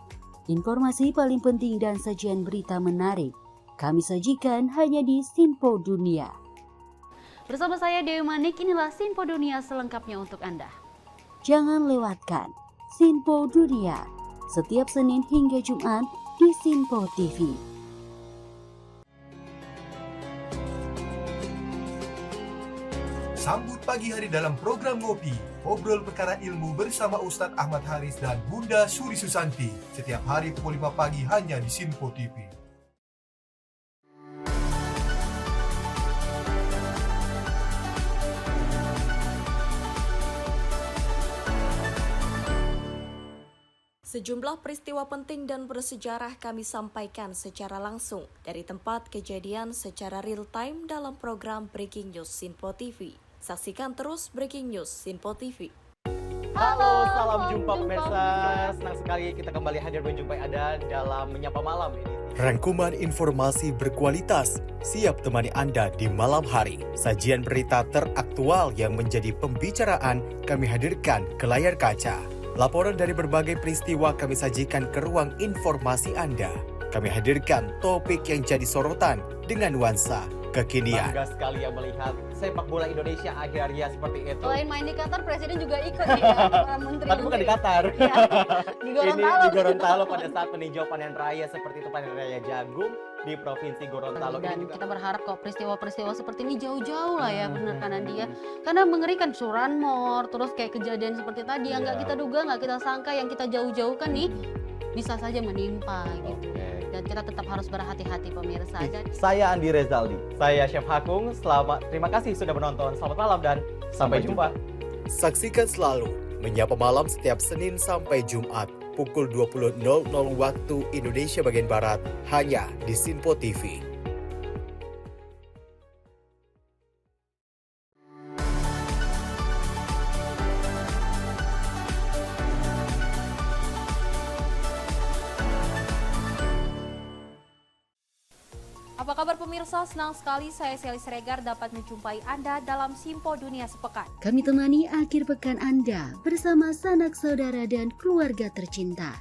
Informasi paling penting dan sajian berita menarik kami sajikan hanya di Sinpo Dunia. Bersama saya Dewi Manik, inilah Sinpo Dunia selengkapnya untuk Anda. Jangan lewatkan Sinpo Dunia setiap Senin hingga Jumat di Sinpo TV. Sambut pagi hari dalam program Ngopi, obrol perkara ilmu bersama Ustadz Ahmad Haris dan Bunda Suri Susanti. Setiap hari pukul 5 pagi hanya di Sinpo TV. Sejumlah peristiwa penting dan bersejarah kami sampaikan secara langsung dari tempat kejadian secara real time dalam program Breaking News Sinpo TV. Saksikan terus Breaking News Sinpo TV. Halo, salam jumpa pemirsa. Senang sekali kita kembali hadir menjumpai Anda dalam Menyapa Malam ini. Rangkuman informasi berkualitas siap temani Anda di malam hari. Sajian berita teraktual yang menjadi pembicaraan kami hadirkan ke layar kaca. Laporan dari berbagai peristiwa kami sajikan ke ruang informasi Anda. Kami hadirkan topik yang jadi sorotan dengan nuansa kekinian. Bangga sekali yang melihat sepak bola Indonesia akhirnya seperti itu. Selain main di Qatar, Presiden juga ikut nih ya, para menteri. Tapi bukan di Qatar. Ya, di Gorontalo. Ini di Gorontalo pada saat meninjau panen raya seperti itu, panen raya jagung di Provinsi Gorontalo. Dan kita berharap kok peristiwa-peristiwa seperti ini jauh-jauh lah ya, benar kan Andi ya. Karena mengerikan curanmor, terus kayak kejadian seperti tadi yang nggak kita duga, nggak kita sangka, yang kita jauh-jauhkan nih bisa saja menimpa gitu. Dan kita tetap harus berhati-hati pemirsa. Saya Andi Rezaldi, saya Chef Hakung. Terima kasih sudah menonton. Selamat malam dan sampai jumpa. Saksikan selalu Menyapa Malam setiap Senin sampai Jumat pukul 20.00 waktu Indonesia bagian Barat hanya di Sinpo TV. Apa kabar pemirsa? Senang sekali saya Sally Siregar dapat menjumpai Anda dalam Simpo Dunia Sepekan. Kami temani akhir pekan Anda bersama sanak saudara dan keluarga tercinta.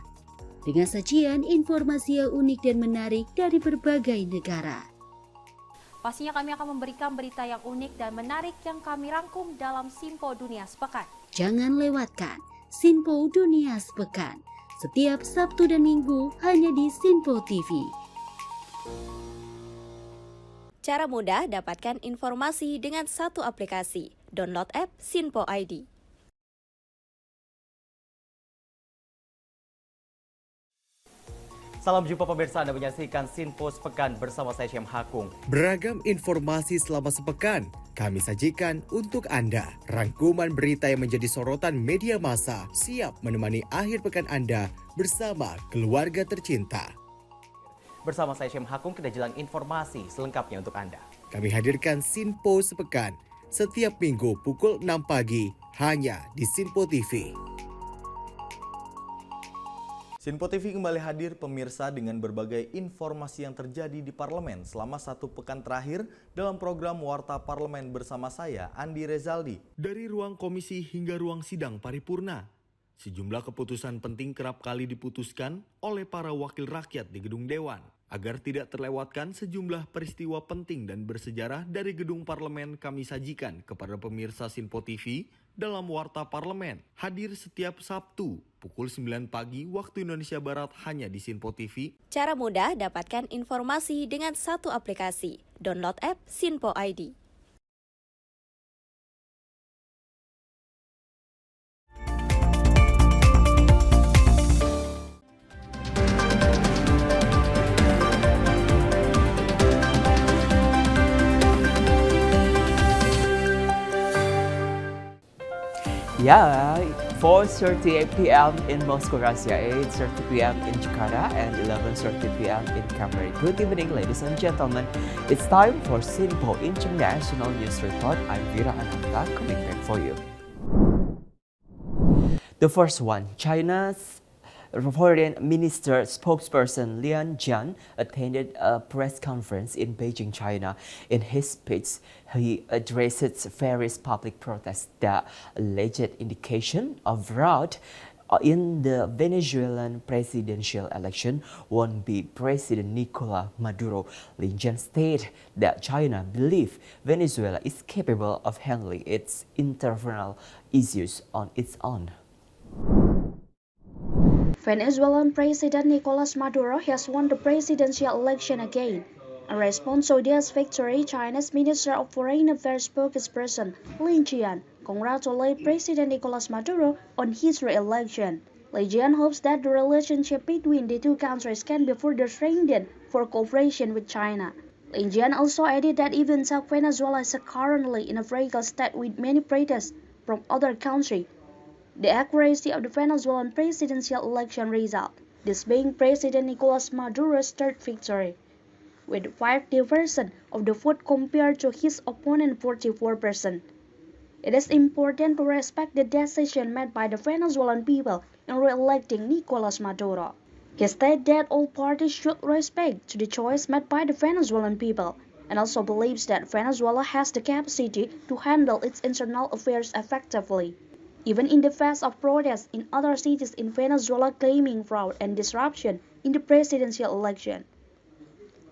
Dengan sajian informasi yang unik dan menarik dari berbagai negara. Pastinya kami akan memberikan berita yang unik dan menarik yang kami rangkum dalam Simpo Dunia Sepekan. Jangan lewatkan Sinpo Dunia Sepekan setiap Sabtu dan Minggu hanya di Sinpo TV. Cara mudah dapatkan informasi dengan satu aplikasi. Download app Sinpo ID. Salam jumpa pemirsa, Anda menyaksikan Sinpo Sepekan bersama saya Syem Hakung. Beragam informasi selama sepekan kami sajikan untuk Anda. Rangkuman berita yang menjadi sorotan media massa siap menemani akhir pekan Anda bersama keluarga tercinta. Bersama saya Syem Hakung, kita jelang informasi selengkapnya untuk Anda. Kami hadirkan Sinpo Sepekan setiap minggu pukul 6 pagi hanya di Sinpo TV. Sinpo TV kembali hadir pemirsa dengan berbagai informasi yang terjadi di parlemen selama satu pekan terakhir dalam program Warta Parlemen bersama saya, Andi Rezaldi. Dari ruang komisi hingga ruang sidang paripurna, sejumlah keputusan penting kerap kali diputuskan oleh para wakil rakyat di gedung Dewan. Agar tidak terlewatkan sejumlah peristiwa penting dan bersejarah dari gedung parlemen kami sajikan kepada pemirsa Sinpo TV dalam Warta Parlemen. Hadir setiap Sabtu pukul 9 pagi waktu Indonesia Barat hanya di Sinpo TV. Cara mudah dapatkan informasi dengan satu aplikasi. Download app Sinpo ID. Yeah, 4:38 p.m. in Moscow, Russia, 8:30 p.m. in Jakarta, and 11:30 p.m. in Cambodia. Good evening, ladies and gentlemen. It's time for Sinpo International News Report. I'm Vira Ananta, coming back for you. The first one, China's Foreign Minister spokesperson Lian Jian attended a press conference in Beijing, China. In his speech, he addressed various public protests that alleged indication of fraud in the Venezuelan presidential election won by President Nicolas Maduro. Lian Jian stated that China believes Venezuela is capable of handling its internal issues on its own. Venezuelan President Nicolas Maduro has won the presidential election again. In response to this victory, China's Minister of Foreign Affairs spokesperson Lian Jian congratulated President Nicolas Maduro on his re-election. Lian Jian hopes that the relationship between the two countries can be further strengthened for cooperation with China. Lian Jian also added that even though Venezuela is currently in a fragile state with many protests from other countries, the accuracy of the Venezuelan presidential election result, this being President Nicolas Maduro's third victory, with 50% of the vote compared to his opponent 44%. It is important to respect the decision made by the Venezuelan people in re-electing Nicolas Maduro. He stated that all parties should respect to the choice made by the Venezuelan people, and also believes that Venezuela has the capacity to handle its internal affairs effectively. Even in the face of protests in other cities in Venezuela claiming fraud and disruption in the presidential election.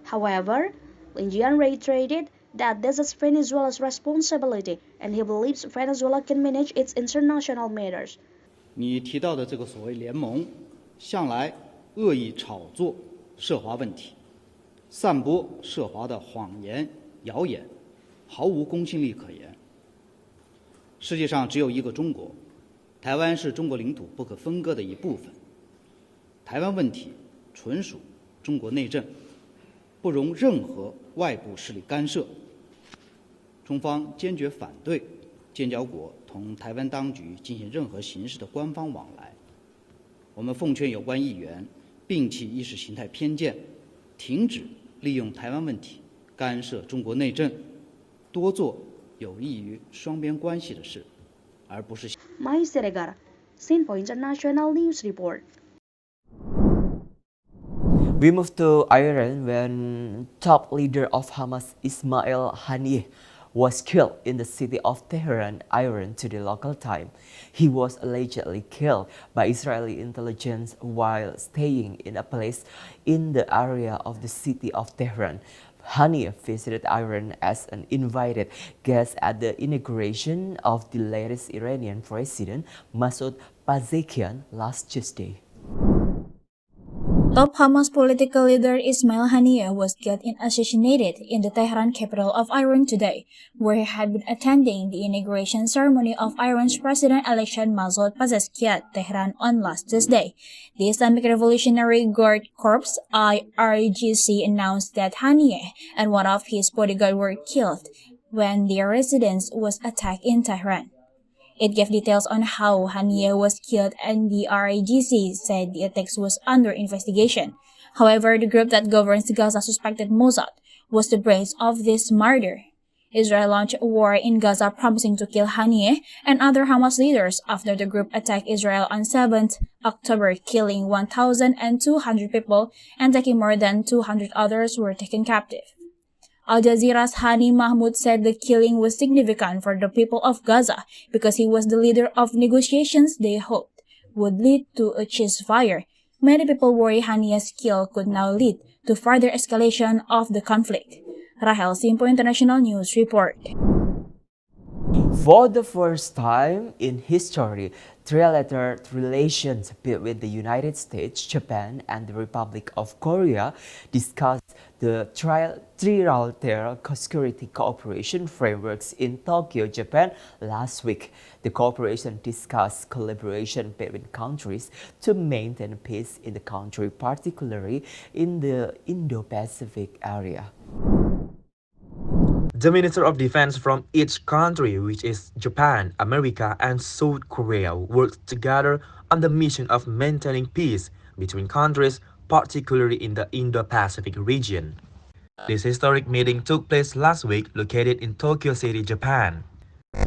However, Lin Jian reiterated that this is Venezuela's responsibility, and he believes Venezuela can manage its international matters. 你提到的这个所谓联盟，向来恶意炒作涉华问题，散播涉华的谎言、谣言，毫无公信力可言。世界上只有一个中国，台湾是中国领土不可分割的一部分。台湾问题纯属中国内政，不容任何外部势力干涉。中方坚决反对建交国同台湾当局进行任何形式的官方往来。我们奉劝有关议员摒弃意识形态偏见，停止利用台湾问题干涉中国内政，多做有益于双边关系的事，而不是。Mai Siregar, Sinpo International News Report. We move to Iran when top leader of Hamas Ismail Haniyeh was killed in the city of Tehran, Iran, to the local time. He was allegedly killed by Israeli intelligence while staying in a place in the area of the city of Tehran. Haniyeh visited Iran as an invited guest at the inauguration of the latest Iranian president, Masoud Pezeshkian, last Tuesday. Top Hamas political leader Ismail Haniyeh was killed and assassinated in the Tehran capital of Iran today, where he had been attending the inauguration ceremony of Iran's president-elect Masoud Pezeshkian, Tehran, on last Tuesday. The Islamic Revolutionary Guard Corps (IRGC) announced that Haniyeh and one of his bodyguards were killed when their residence was attacked in Tehran. It gave details on how Haniyeh was killed, and the IRGC said the attacks was under investigation. However, the group that governs Gaza suspected Mossad was the brains of this murder. Israel launched a war in Gaza promising to kill Haniyeh and other Hamas leaders after the group attacked Israel on 7th October, killing 1,200 people and taking more than 200 others were taken captive. Al Jazeera's Hani Mahmoud said the killing was significant for the people of Gaza because he was the leader of negotiations they hoped would lead to a ceasefire. Many people worry Haniyeh's kill could now lead to further escalation of the conflict. Rahel, Simpo International News Report. For the first time in history, trilateral relations between the United States, Japan, and the Republic of Korea discussed the trilateral security cooperation frameworks in Tokyo, Japan last week. The cooperation discussed collaboration between countries to maintain peace in the country, particularly in the Indo-Pacific area. The Minister of Defense from each country, which is Japan, America, and South Korea, worked together on the mission of maintaining peace between countries, particularly in the Indo-Pacific region. This historic meeting took place last week, located in Tokyo City, Japan.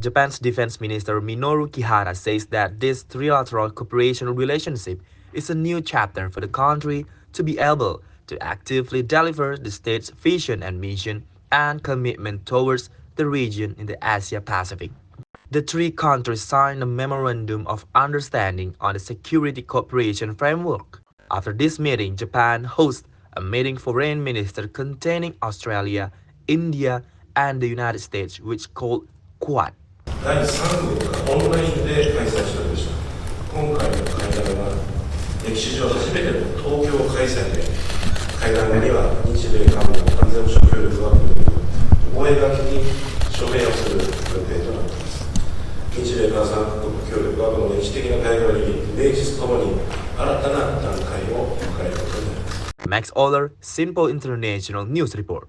Japan's Defense Minister Minoru Kihara says that this trilateral cooperation relationship is a new chapter for the country to be able to actively deliver the state's vision and mission and commitment towards the region in the Asia-Pacific. The three countries signed a memorandum of understanding on the security cooperation framework. After this meeting, Japan hosts a meeting foreign minister containing Australia, India, and the United States, which called Quad. 第3号がオンラインで開催されました。今回の会談は歴史上初めての東京開催で、会談後には日米韓の安全保障協力枠組みの覚書に署名をする予定となっています。日米韓3カ国協力枠の歴史的な会合に名実ともに新たな段階を迎えることになります。Max Oller, Simple International News Report.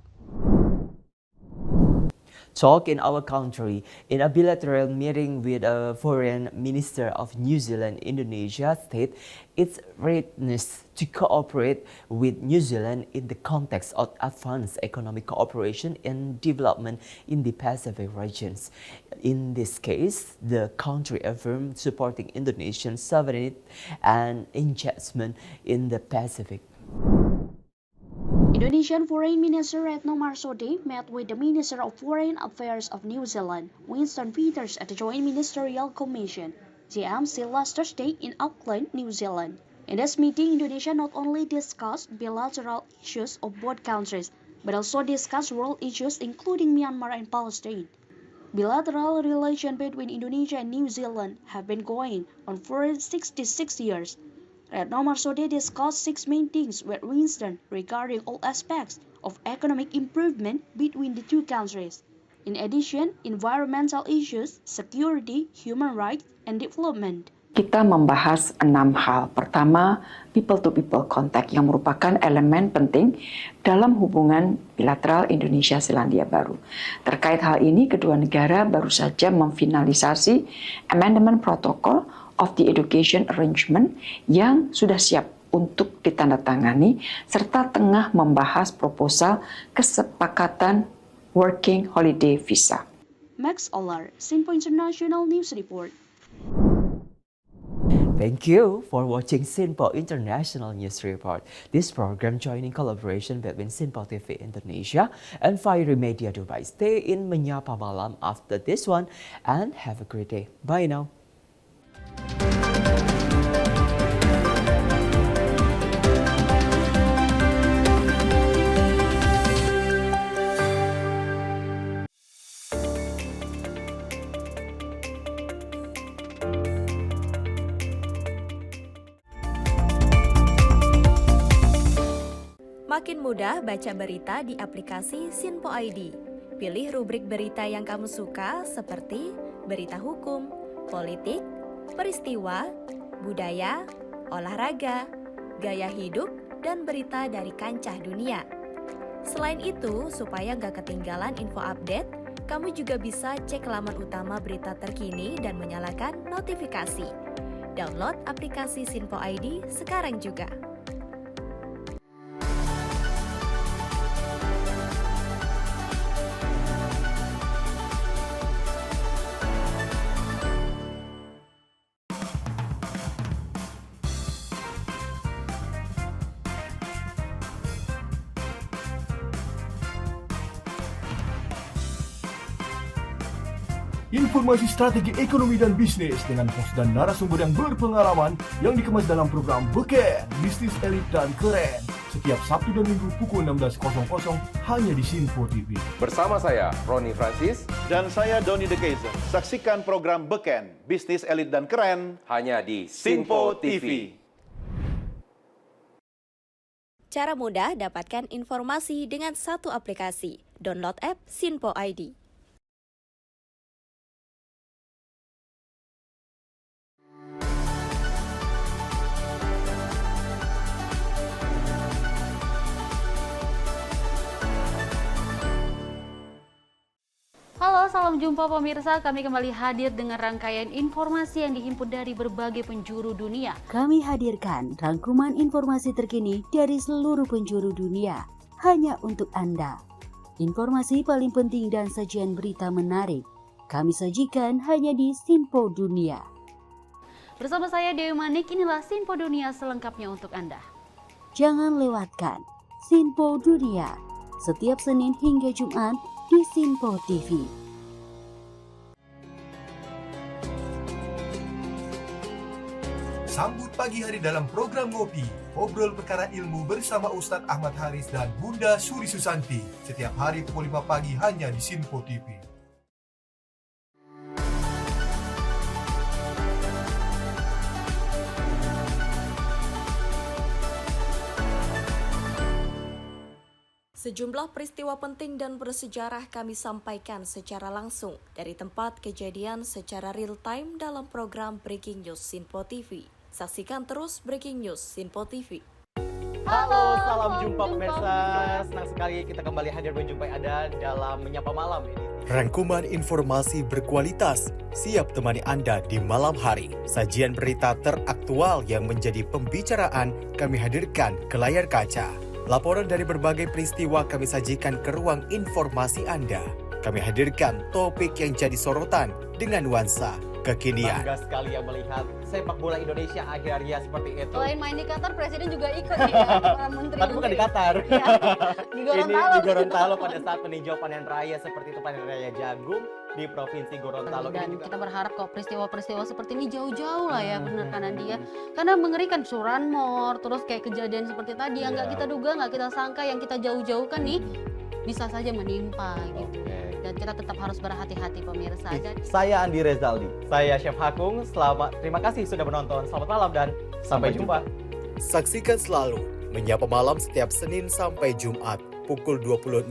talk in our country. In a bilateral meeting with a foreign minister of New Zealand, Indonesia state its readiness to cooperate with New Zealand in the context of advanced economic cooperation and development in the Pacific regions. In this case, the country affirmed supporting Indonesian sovereignty and engagement in the Pacific. Indonesian Foreign Minister Retno Marsudi met with the Minister of Foreign Affairs of New Zealand, Winston Peters, at the Joint Ministerial Commission, JMC, last Thursday in Auckland, New Zealand. In this meeting, Indonesia not only discussed bilateral issues of both countries, but also discussed world issues including Myanmar and Palestine. Bilateral relations between Indonesia and New Zealand have been going on for 66 years. Retno Marsudi discussed 6 main things with Winston regarding all aspects of economic improvement between the two countries. In addition, environmental issues, security, human rights, and development. Kita membahas 6 hal. Pertama, people-to-people contact yang merupakan elemen penting dalam hubungan bilateral Indonesia-Selandia Baru. Terkait hal ini, kedua negara baru saja memfinalisasi Amendment Protocol of the Education Arrangement yang sudah siap untuk ditandatangani, serta tengah membahas proposal kesepakatan Working Holiday Visa. Max Olar, Sinpo International News Report. Thank you for watching Sinpo International News Report. This program joining collaboration between Sinpo TV Indonesia and Fiery Media Dubai. Stay in Menyapa Malam after this one and have a great day. Bye now. Makin mudah baca berita di aplikasi Sinpo ID. Pilih rubrik berita yang kamu suka seperti berita hukum, politik, peristiwa, budaya, olahraga, gaya hidup, dan berita dari kancah dunia. Selain itu, supaya nggak ketinggalan info update, kamu juga bisa cek laman utama berita terkini dan menyalakan notifikasi. Download aplikasi Sinpo ID sekarang juga. Informasi strategi ekonomi dan bisnis dengan host dan narasumber yang berpengalaman yang dikemas dalam program Beken, Bisnis Elit dan Keren. Setiap Sabtu dan Minggu pukul 16.00 hanya di Sinpo TV. Bersama saya, Ronnie Francis. Dan saya, Donny De Keizer. Saksikan program Beken, Bisnis Elit dan Keren. Hanya di Sinpo TV. Cara mudah dapatkan informasi dengan satu aplikasi. Download app Sinpo ID. Halo, salam jumpa pemirsa. Kami kembali hadir dengan rangkaian informasi yang dihimpun dari berbagai penjuru dunia. Kami hadirkan rangkuman informasi terkini dari seluruh penjuru dunia hanya untuk Anda. Informasi paling penting dan sajian berita menarik kami sajikan hanya di Sinpo Dunia. Bersama saya Dewi Manik, inilah Sinpo Dunia selengkapnya untuk Anda. Jangan lewatkan Sinpo Dunia setiap Senin hingga Jumat di Sinpo TV. Sambut pagi hari dalam program Ngopi, obrol perkara ilmu bersama Ustadz Ahmad Haris dan Bunda Suri Susanti. Setiap hari pukul 5 pagi hanya di Sinpo TV. Sejumlah peristiwa penting dan bersejarah kami sampaikan secara langsung dari tempat kejadian secara real time dalam program Breaking News Sinpo TV. Saksikan terus Breaking News Sinpo TV. Halo, salam jumpa pemirsa. Senang sekali kita kembali hadir menjumpai Anda dalam Menyapa Malam ini. Rangkuman informasi berkualitas siap temani Anda di malam hari. Sajian berita teraktual yang menjadi pembicaraan kami hadirkan ke layar kaca. Laporan dari berbagai peristiwa kami sajikan ke ruang informasi Anda. Kami hadirkan topik yang jadi sorotan dengan nuansa kekinian. Bangga sekali yang melihat sepak bola Indonesia akhir-akhir seperti itu. Selain main di Qatar, Presiden juga ikut nih ya, para menteri. Tapi bukan di Qatar. Ya, di Gorontalo. Ini di Gorontalo pada saat meninjau panen raya seperti itu, panen raya jagung di Provinsi Gorontalo. Dan kita berharap kok peristiwa-peristiwa seperti ini jauh-jauh lah ya, benar kan dia. Karena mengerikan curanmor, terus kayak kejadian seperti tadi yang nggak kita duga, nggak kita sangka, yang kita jauh-jauhkan nih bisa saja menimpa gitu. Dan kita tetap harus berhati-hati pemirsa. Saya Andi Rezaldi, saya Chef Hakung. Terima kasih sudah menonton. Selamat malam dan sampai jumpa. Saksikan selalu Menyapa Malam setiap Senin sampai Jumat pukul 20.00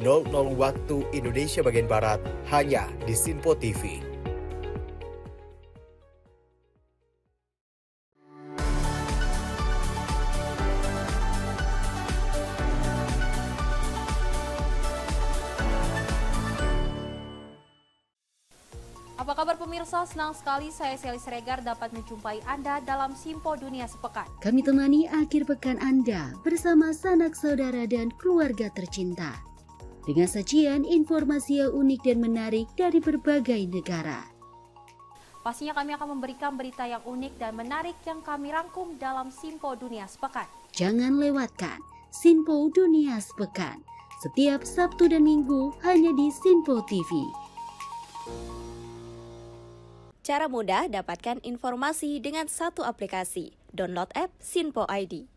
waktu Indonesia bagian Barat hanya di Sinpo TV. Apa kabar pemirsa? Senang sekali saya Sally Siregar dapat menjumpai Anda dalam Simpo Dunia Sepekan. Kami temani akhir pekan Anda bersama sanak saudara dan keluarga tercinta. Dengan sajian informasi yang unik dan menarik dari berbagai negara. Pastinya kami akan memberikan berita yang unik dan menarik yang kami rangkum dalam Simpo Dunia Sepekan. Jangan lewatkan Sinpo Dunia Sepekan setiap Sabtu dan Minggu hanya di Sinpo TV. Cara mudah dapatkan informasi dengan satu aplikasi. Download app Sinpo ID.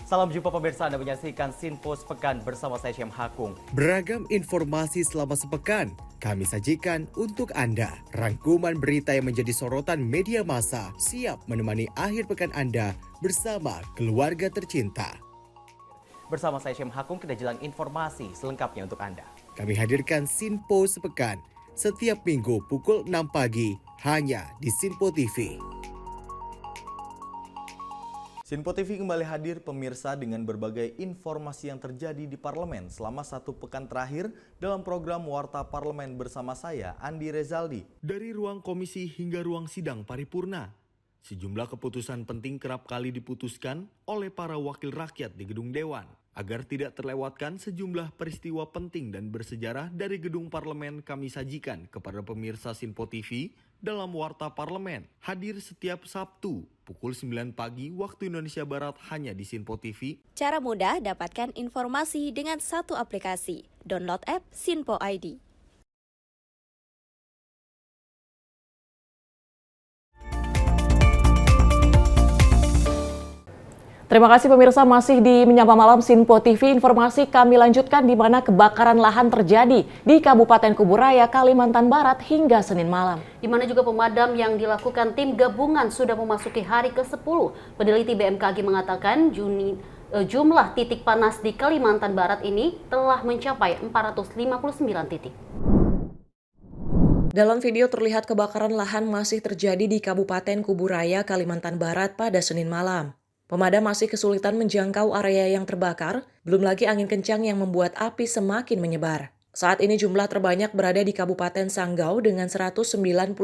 Salam jumpa pemirsa, Anda menyaksikan Sinpo Sepekan bersama saya Syem Hakung. Beragam informasi selama sepekan kami sajikan untuk Anda. Rangkuman berita yang menjadi sorotan media massa siap menemani akhir pekan Anda bersama keluarga tercinta. Bersama saya Syem Hakung, kita jelang informasi selengkapnya untuk Anda. Kami hadirkan Sinpo Sepekan setiap minggu pukul 6 pagi hanya di Sinpo TV. Sinpo TV kembali hadir pemirsa dengan berbagai informasi yang terjadi di parlemen selama satu pekan terakhir dalam program Warta Parlemen bersama saya, Andi Rezaldi. Dari ruang komisi hingga ruang sidang paripurna, sejumlah keputusan penting kerap kali diputuskan oleh para wakil rakyat di gedung Dewan. Agar tidak terlewatkan sejumlah peristiwa penting dan bersejarah dari gedung parlemen kami sajikan kepada pemirsa Sinpo TV dalam Warta Parlemen. Hadir setiap Sabtu pukul 9 pagi waktu Indonesia Barat hanya di Sinpo TV. Cara mudah dapatkan informasi dengan satu aplikasi. Download app Sinpo ID. Terima kasih pemirsa, masih di Menyapa Malam Sinpo TV. Informasi kami lanjutkan di mana kebakaran lahan terjadi di Kabupaten Kuburaya, Kalimantan Barat hingga Senin malam. Di mana juga pemadam yang dilakukan tim gabungan sudah memasuki hari ke-10. Peneliti BMKG mengatakan jumlah titik panas di Kalimantan Barat ini telah mencapai 459 titik. Dalam video terlihat kebakaran lahan masih terjadi di Kabupaten Kuburaya, Kalimantan Barat pada Senin malam. Pemadam masih kesulitan menjangkau area yang terbakar, belum lagi angin kencang yang membuat api semakin menyebar. Saat ini jumlah terbanyak berada di Kabupaten Sanggau dengan 198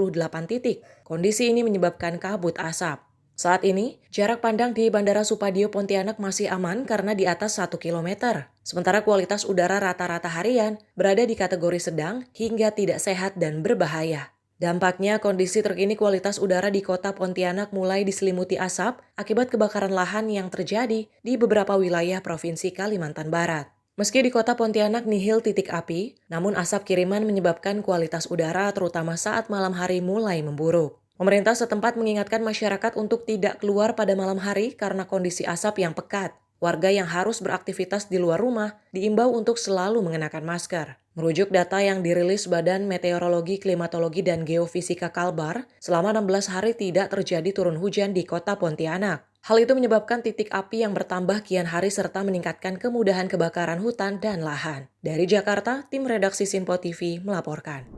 titik. Kondisi ini menyebabkan kabut asap. Saat ini, jarak pandang di Bandara Supadio Pontianak masih aman karena di atas 1 km. Sementara kualitas udara rata-rata harian berada di kategori sedang hingga tidak sehat dan berbahaya. Dampaknya, kondisi terkini kualitas udara di kota Pontianak mulai diselimuti asap akibat kebakaran lahan yang terjadi di beberapa wilayah Provinsi Kalimantan Barat. Meski di kota Pontianak nihil titik api, namun asap kiriman menyebabkan kualitas udara terutama saat malam hari mulai memburuk. Pemerintah setempat mengingatkan masyarakat untuk tidak keluar pada malam hari karena kondisi asap yang pekat. Warga yang harus beraktivitas di luar rumah diimbau untuk selalu mengenakan masker. Merujuk data yang dirilis Badan Meteorologi, Klimatologi, dan Geofisika Kalbar, selama 16 hari tidak terjadi turun hujan di kota Pontianak. Hal itu menyebabkan titik api yang bertambah kian hari serta meningkatkan kemudahan kebakaran hutan dan lahan. Dari Jakarta, tim redaksi Sinpo TV melaporkan.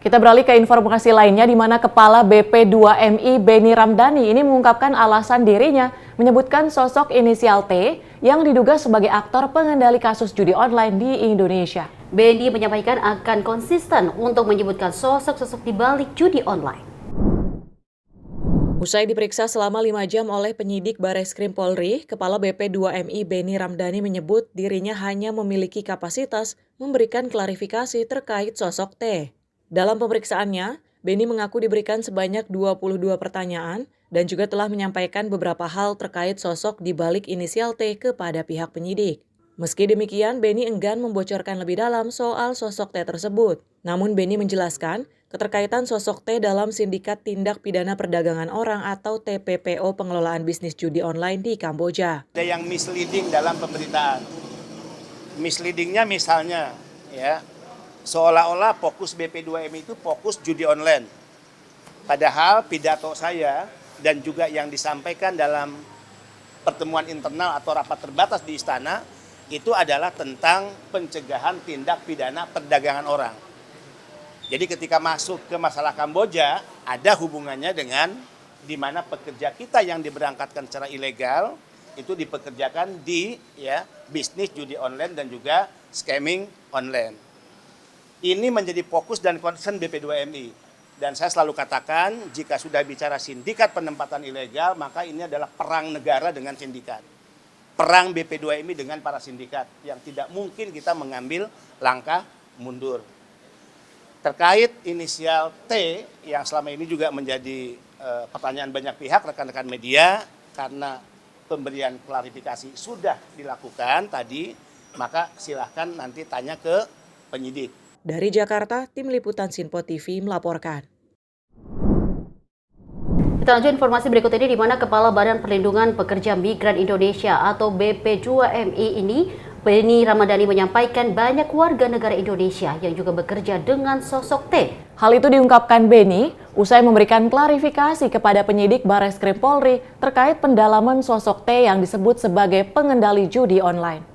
Kita beralih ke informasi lainnya di mana Kepala BP2MI Beni Ramdhani ini mengungkapkan alasan dirinya menyebutkan sosok inisial T yang diduga sebagai aktor pengendali kasus judi online di Indonesia. Beni menyampaikan akan konsisten untuk menyebutkan sosok-sosok di balik judi online. Usai diperiksa selama 5 jam oleh penyidik Bareskrim Polri, Kepala BP2MI Beni Ramdhani menyebut dirinya hanya memiliki kapasitas memberikan klarifikasi terkait sosok T. Dalam pemeriksaannya, Beni mengaku diberikan sebanyak 22 pertanyaan dan juga telah menyampaikan beberapa hal terkait sosok di balik inisial T kepada pihak penyidik. Meski demikian, Beni enggan membocorkan lebih dalam soal sosok T tersebut. Namun Beni menjelaskan keterkaitan sosok T dalam sindikat tindak pidana perdagangan orang atau TPPO pengelolaan bisnis judi online di Kamboja. Ada yang misleading dalam pemberitaan. Misleadingnya misalnya, ya, seolah-olah fokus BP2MI itu fokus judi online. Padahal pidato saya dan juga yang disampaikan dalam pertemuan internal atau rapat terbatas di istana itu adalah tentang pencegahan tindak pidana perdagangan orang. Jadi ketika masuk ke masalah Kamboja ada hubungannya dengan di mana pekerja kita yang diberangkatkan secara ilegal itu dipekerjakan di bisnis judi online dan juga scamming online. Ini menjadi fokus dan concern BP2MI. Dan saya selalu katakan, jika sudah bicara sindikat penempatan ilegal, maka ini adalah perang negara dengan sindikat. Perang BP2MI dengan para sindikat, yang tidak mungkin kita mengambil langkah mundur. Terkait inisial T, yang selama ini juga menjadi pertanyaan banyak pihak, rekan-rekan media, karena pemberian klarifikasi sudah dilakukan tadi, maka silahkan nanti tanya ke penyidik. Dari Jakarta, Tim Liputan Sinpo TV melaporkan. Kita lanjut informasi berikut ini di mana Kepala Badan Perlindungan Pekerja Migran Indonesia atau BP2MI ini, Beni Ramdhani menyampaikan banyak warga negara Indonesia yang juga bekerja dengan sosok T. Hal itu diungkapkan Beni usai memberikan klarifikasi kepada penyidik Bareskrim Polri terkait pendalaman sosok T yang disebut sebagai pengendali judi online.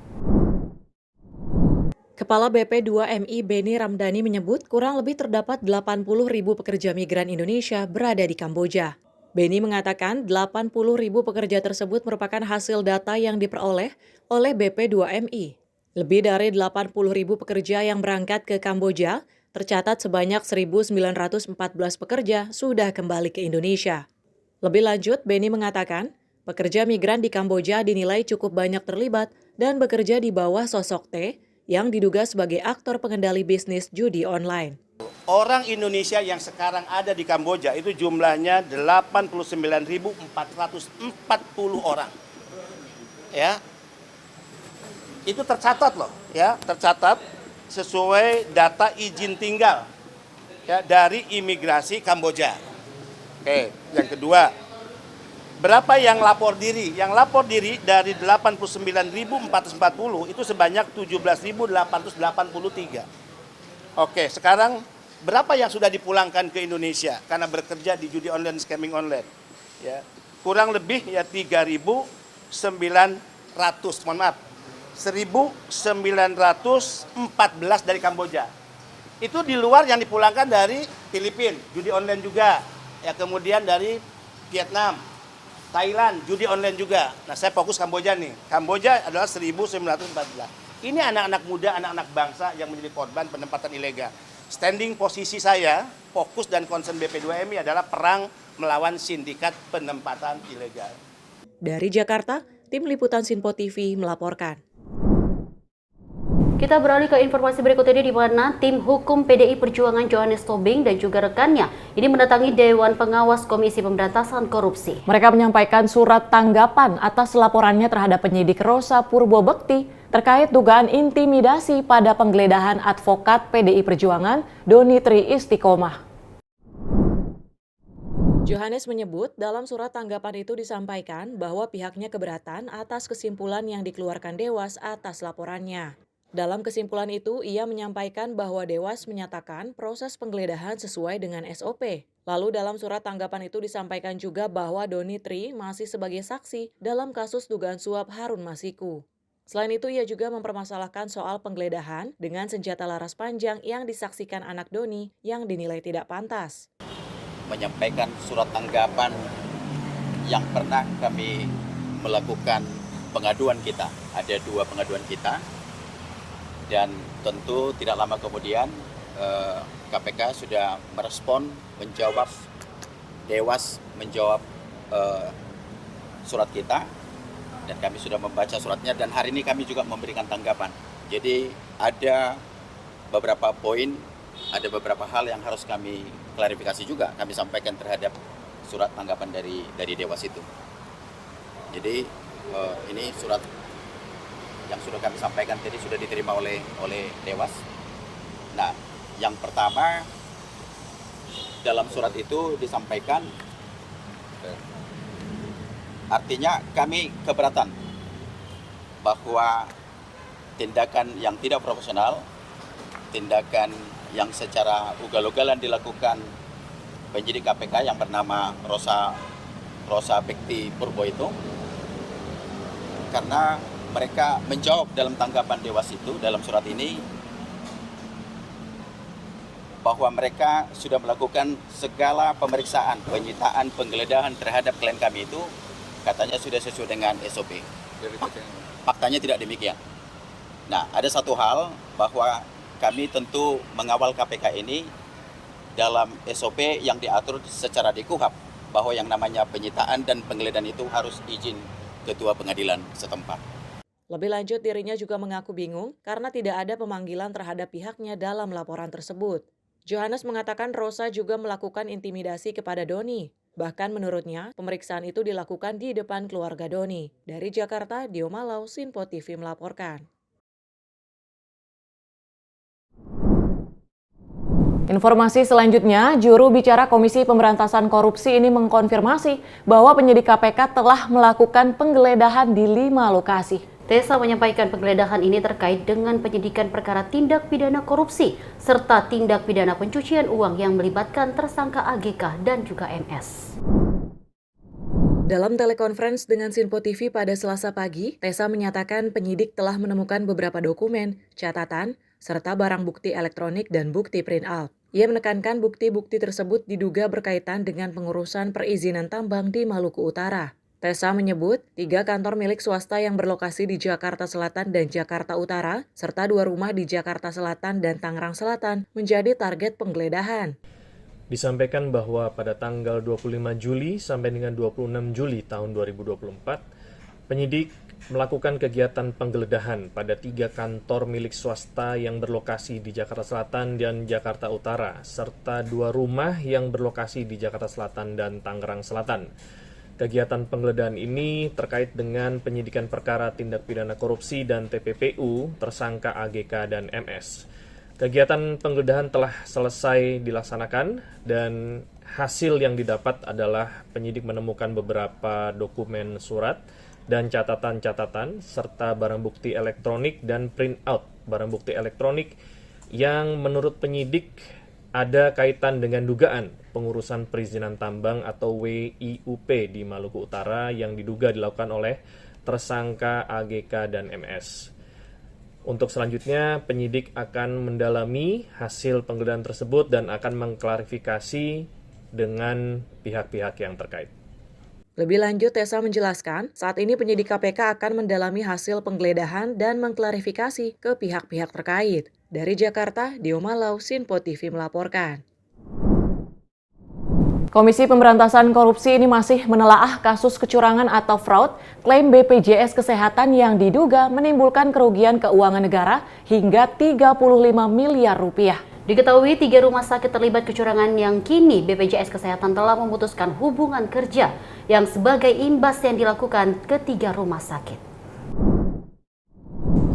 Kepala BP2MI Beni Ramdhani menyebut kurang lebih terdapat 80.000 pekerja migran Indonesia berada di Kamboja. Beni mengatakan 80.000 pekerja tersebut merupakan hasil data yang diperoleh oleh BP2MI. Lebih dari 80.000 pekerja yang berangkat ke Kamboja, tercatat sebanyak 1.914 pekerja sudah kembali ke Indonesia. Lebih lanjut, Beni mengatakan pekerja migran di Kamboja dinilai cukup banyak terlibat dan bekerja di bawah sosok T yang diduga sebagai aktor pengendali bisnis judi online. Orang Indonesia yang sekarang ada di Kamboja itu jumlahnya 89.440 orang. Ya. Itu tercatat loh, ya, tercatat sesuai data izin tinggal ya dari imigrasi Kamboja. Oke, yang kedua, berapa yang lapor diri? Yang lapor diri dari 89.440 itu sebanyak 17.883. Oke, sekarang berapa yang sudah dipulangkan ke Indonesia karena bekerja di judi online, scamming online? Ya, kurang lebih ya 3.900, mohon maaf, 1.914 dari Kamboja. Itu di luar yang dipulangkan dari Filipina, judi online juga. Ya, kemudian dari Vietnam, Thailand, judi online juga. Nah, saya fokus Kamboja nih. Kamboja adalah 1.914. Ini anak-anak muda, anak-anak bangsa yang menjadi korban penempatan ilegal. Standing posisi saya, fokus dan concern BP2MI adalah perang melawan sindikat penempatan ilegal. Dari Jakarta, Tim Liputan Sinpo TV melaporkan. Kita beralih ke informasi berikut ini di mana tim hukum PDI Perjuangan Johannes Tobing dan juga rekannya ini mendatangi Dewan Pengawas Komisi Pemberantasan Korupsi. Mereka menyampaikan surat tanggapan atas laporannya terhadap penyidik Rosa Purbobekti terkait dugaan intimidasi pada penggeledahan advokat PDI Perjuangan Doni Tri Istiqomah. Johannes menyebut dalam surat tanggapan itu disampaikan bahwa pihaknya keberatan atas kesimpulan yang dikeluarkan Dewas atas laporannya. Dalam kesimpulan itu, ia menyampaikan bahwa Dewas menyatakan proses penggeledahan sesuai dengan SOP. Lalu dalam surat tanggapan itu disampaikan juga bahwa Doni Tri masih sebagai saksi dalam kasus dugaan suap Harun Masiku. Selain itu, ia juga mempermasalahkan soal penggeledahan dengan senjata laras panjang yang disaksikan anak Doni yang dinilai tidak pantas. Menyampaikan surat tanggapan yang pernah kami melakukan pengaduan kita. Ada 2 pengaduan kita dan tentu tidak lama kemudian KPK sudah merespon, menjawab, Dewas menjawab surat kita dan kami sudah membaca suratnya dan hari ini kami juga memberikan tanggapan. Jadi ada beberapa poin, ada beberapa hal yang harus kami klarifikasi juga kami sampaikan terhadap surat tanggapan dari Dewas itu. Jadi ini surat yang sudah kami sampaikan tadi sudah diterima oleh Dewas. Nah, yang pertama dalam surat itu disampaikan artinya kami keberatan bahwa tindakan yang tidak profesional, tindakan yang secara ugal-ugalan dilakukan penyidik KPK yang bernama Rosa Bekti Purbo itu, karena mereka menjawab dalam tanggapan Dewas itu dalam surat ini bahwa mereka sudah melakukan segala pemeriksaan, penyitaan, penggeledahan terhadap klien kami itu katanya sudah sesuai dengan SOP. Faktanya tidak demikian. Nah, ada satu hal bahwa kami tentu mengawal KPK ini dalam SOP yang diatur secara di KUHP bahwa yang namanya penyitaan dan penggeledahan itu harus izin Ketua Pengadilan setempat. Lebih lanjut, dirinya juga mengaku bingung karena tidak ada pemanggilan terhadap pihaknya dalam laporan tersebut. Johannes mengatakan Rosa juga melakukan intimidasi kepada Doni. Bahkan menurutnya, pemeriksaan itu dilakukan di depan keluarga Doni. Dari Jakarta, Dio Malau, Sinpo TV melaporkan. Informasi selanjutnya, juru bicara Komisi Pemberantasan Korupsi ini mengkonfirmasi bahwa penyidik KPK telah melakukan penggeledahan di 5 lokasi. Tessa menyampaikan penggeledahan ini terkait dengan penyidikan perkara tindak pidana korupsi serta tindak pidana pencucian uang yang melibatkan tersangka AGK dan juga MS. Dalam telekonferensi dengan Sinpo TV pada Selasa pagi, Tessa menyatakan penyidik telah menemukan beberapa dokumen, catatan, serta barang bukti elektronik dan bukti print out. Ia menekankan bukti-bukti tersebut diduga berkaitan dengan pengurusan perizinan tambang di Maluku Utara. Tessa menyebut 3 kantor milik swasta yang berlokasi di Jakarta Selatan dan Jakarta Utara, serta 2 rumah di Jakarta Selatan dan Tangerang Selatan menjadi target penggeledahan. Disampaikan bahwa pada tanggal 25 Juli sampai dengan 26 Juli tahun 2024, penyidik melakukan kegiatan penggeledahan pada 3 kantor milik swasta yang berlokasi di Jakarta Selatan dan Jakarta Utara, serta 2 rumah yang berlokasi di Jakarta Selatan dan Tangerang Selatan. Kegiatan penggeledahan ini terkait dengan penyidikan perkara tindak pidana korupsi dan TPPU tersangka AGK dan MS. Kegiatan penggeledahan telah selesai dilaksanakan dan hasil yang didapat adalah penyidik menemukan beberapa dokumen surat dan catatan-catatan serta barang bukti elektronik dan print out barang bukti elektronik yang menurut penyidik ada kaitan dengan dugaan pengurusan perizinan tambang atau WIUP di Maluku Utara yang diduga dilakukan oleh tersangka AGK dan MS. Untuk selanjutnya, penyidik akan mendalami hasil penggeledahan tersebut dan akan mengklarifikasi dengan pihak-pihak yang terkait. Lebih lanjut, Tessa menjelaskan, saat ini penyidik KPK akan mendalami hasil penggeledahan dan mengklarifikasi ke pihak-pihak terkait. Dari Jakarta, Dio Malau, Sinpo TV melaporkan. Komisi Pemberantasan Korupsi ini masih menelaah kasus kecurangan atau fraud klaim BPJS Kesehatan yang diduga menimbulkan kerugian keuangan negara hingga 35 miliar rupiah. Diketahui 3 rumah sakit terlibat kecurangan yang kini BPJS Kesehatan telah memutuskan hubungan kerja yang sebagai imbas yang dilakukan ke 3 rumah sakit.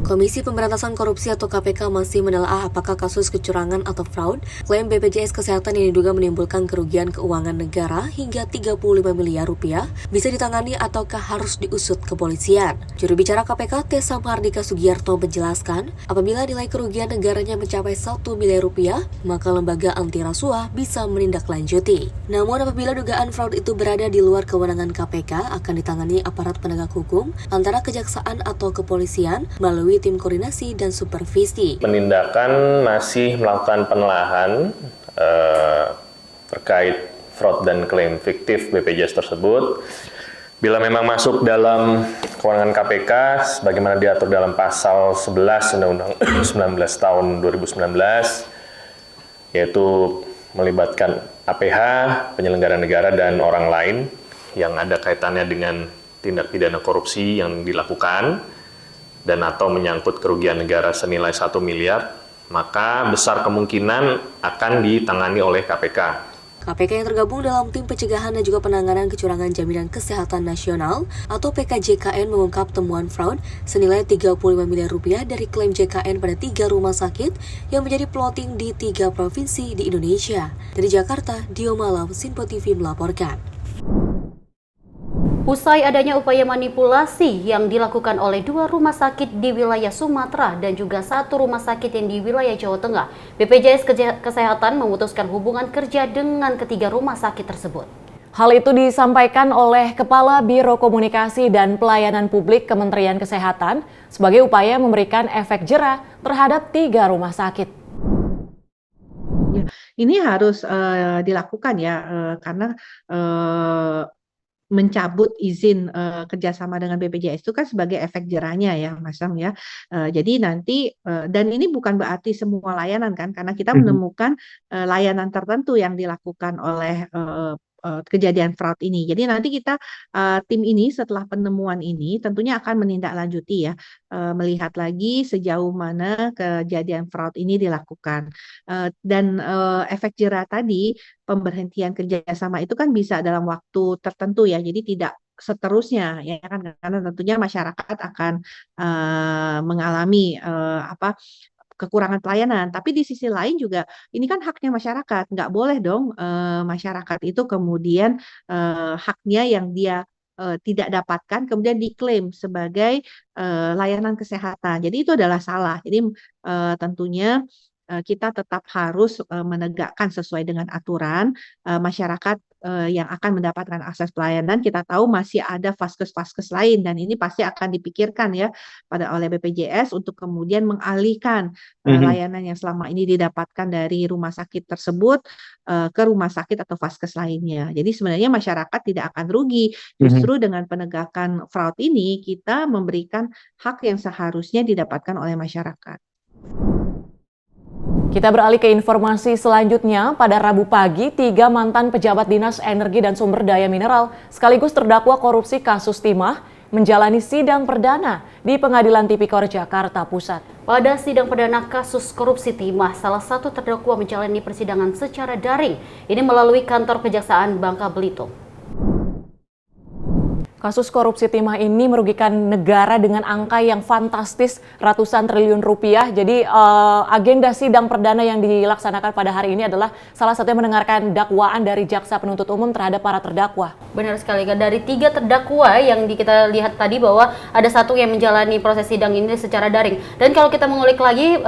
Komisi Pemberantasan Korupsi atau KPK masih menelaah apakah kasus kecurangan atau fraud klaim BPJS Kesehatan yang diduga menimbulkan kerugian keuangan negara hingga 35 miliar rupiah bisa ditangani ataukah harus diusut kepolisian. Juru bicara KPK Tessa Mardika Sugiyarto menjelaskan, apabila nilai kerugian negaranya mencapai 1 miliar rupiah, maka lembaga anti rasuah bisa menindaklanjuti. Namun apabila dugaan fraud itu berada di luar kewenangan KPK, akan ditangani aparat penegak hukum antara kejaksaan atau kepolisian melalui tim koordinasi dan supervisi. Penindakan masih melakukan penelaahan terkait fraud dan klaim fiktif BPJS tersebut. Bila memang masuk dalam kewenangan KPK, sebagaimana diatur dalam pasal 11 Undang-Undang 19 tahun 2019, yaitu melibatkan APH, penyelenggara negara, dan orang lain yang ada kaitannya dengan tindak pidana korupsi yang dilakukan, dan atau menyangkut kerugian negara senilai 1 miliar, maka besar kemungkinan akan ditangani oleh KPK. KPK yang tergabung dalam Tim Pencegahan dan juga Penanganan Kecurangan Jaminan Kesehatan Nasional atau PKJKN mengungkap temuan fraud senilai 35 miliar rupiah dari klaim JKN pada 3 rumah sakit yang menjadi plotting di 3 provinsi di Indonesia. Dari Jakarta, Dio Malam, Sinpo TV melaporkan. Usai adanya upaya manipulasi yang dilakukan oleh 2 rumah sakit di wilayah Sumatera dan juga 1 rumah sakit yang di wilayah Jawa Tengah, BPJS Kesehatan memutuskan hubungan kerja dengan ketiga rumah sakit tersebut. Hal itu disampaikan oleh Kepala Biro Komunikasi dan Pelayanan Publik Kementerian Kesehatan sebagai upaya memberikan efek jera terhadap 3 rumah sakit. Ini harus dilakukan ya, karena mencabut izin kerjasama dengan BPJS itu kan sebagai efek jerahnya ya Mas Sam ya. Jadi nanti dan ini bukan berarti semua layanan kan, karena kita menemukan layanan tertentu yang dilakukan oleh kejadian fraud ini. Jadi nanti kita tim ini setelah penemuan ini tentunya akan menindaklanjuti ya, melihat lagi sejauh mana kejadian fraud ini dilakukan. Dan efek jerah tadi, pemberhentian kerjasama itu kan bisa dalam waktu tertentu ya, jadi tidak seterusnya ya kan, karena tentunya masyarakat akan mengalami kekurangan pelayanan. Tapi di sisi lain juga ini kan haknya masyarakat, nggak boleh dong masyarakat itu kemudian haknya yang dia tidak dapatkan kemudian diklaim sebagai layanan kesehatan. Jadi itu adalah salah. Jadi tentunya kita tetap harus menegakkan sesuai dengan aturan. Masyarakat yang akan mendapatkan akses pelayanan, kita tahu masih ada vaskes-vaskes lain, dan ini pasti akan dipikirkan ya oleh BPJS untuk kemudian mengalihkan layanan yang selama ini didapatkan dari rumah sakit tersebut ke rumah sakit atau vaskes lainnya. Jadi sebenarnya masyarakat tidak akan rugi. Justru dengan penegakan fraud ini kita memberikan hak yang seharusnya didapatkan oleh masyarakat. Kita beralih ke informasi selanjutnya. Pada Rabu pagi, 3 mantan pejabat Dinas Energi dan Sumber Daya Mineral sekaligus terdakwa korupsi kasus timah menjalani sidang perdana di Pengadilan Tipikor Jakarta Pusat. Pada sidang perdana kasus korupsi timah, salah satu terdakwa menjalani persidangan secara daring. Ini melalui kantor Kejaksaan Bangka Belitung. Kasus korupsi timah ini merugikan negara dengan angka yang fantastis ratusan triliun rupiah. Jadi agenda sidang perdana yang dilaksanakan pada hari ini adalah salah satunya mendengarkan dakwaan dari jaksa penuntut umum terhadap para terdakwa. Benar sekali, dari 3 terdakwa yang kita lihat tadi bahwa ada 1 yang menjalani proses sidang ini secara daring. Dan kalau kita mengulik lagi,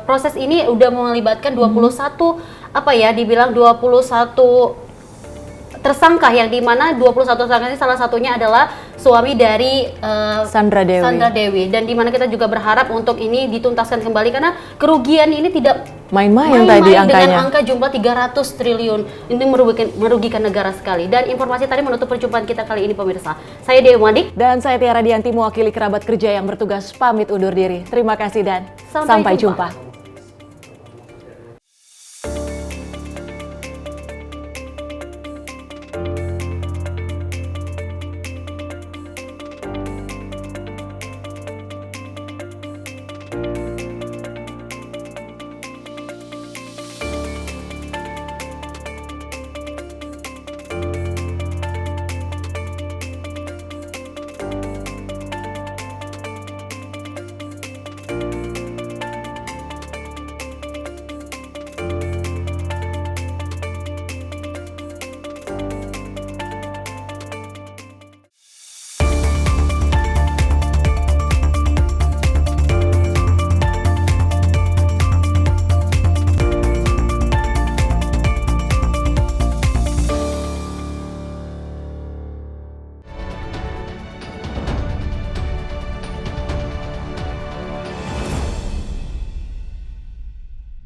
proses ini udah melibatkan 21 dibilang 21 tersangka, yang dimana 21 tersangka ini salah satunya adalah suami dari Sandra Dewi, dan dimana kita juga berharap untuk ini dituntaskan kembali karena kerugian ini tidak main-main tadi angkanya. Dengan angka jumlah 300 triliun ini merugikan negara sekali. Dan informasi tadi menutup perjumpaan kita kali ini pemirsa. Saya Dewi Madik dan saya Tiara Dianti mewakili kerabat kerja yang bertugas pamit undur diri. Terima kasih dan sampai jumpa.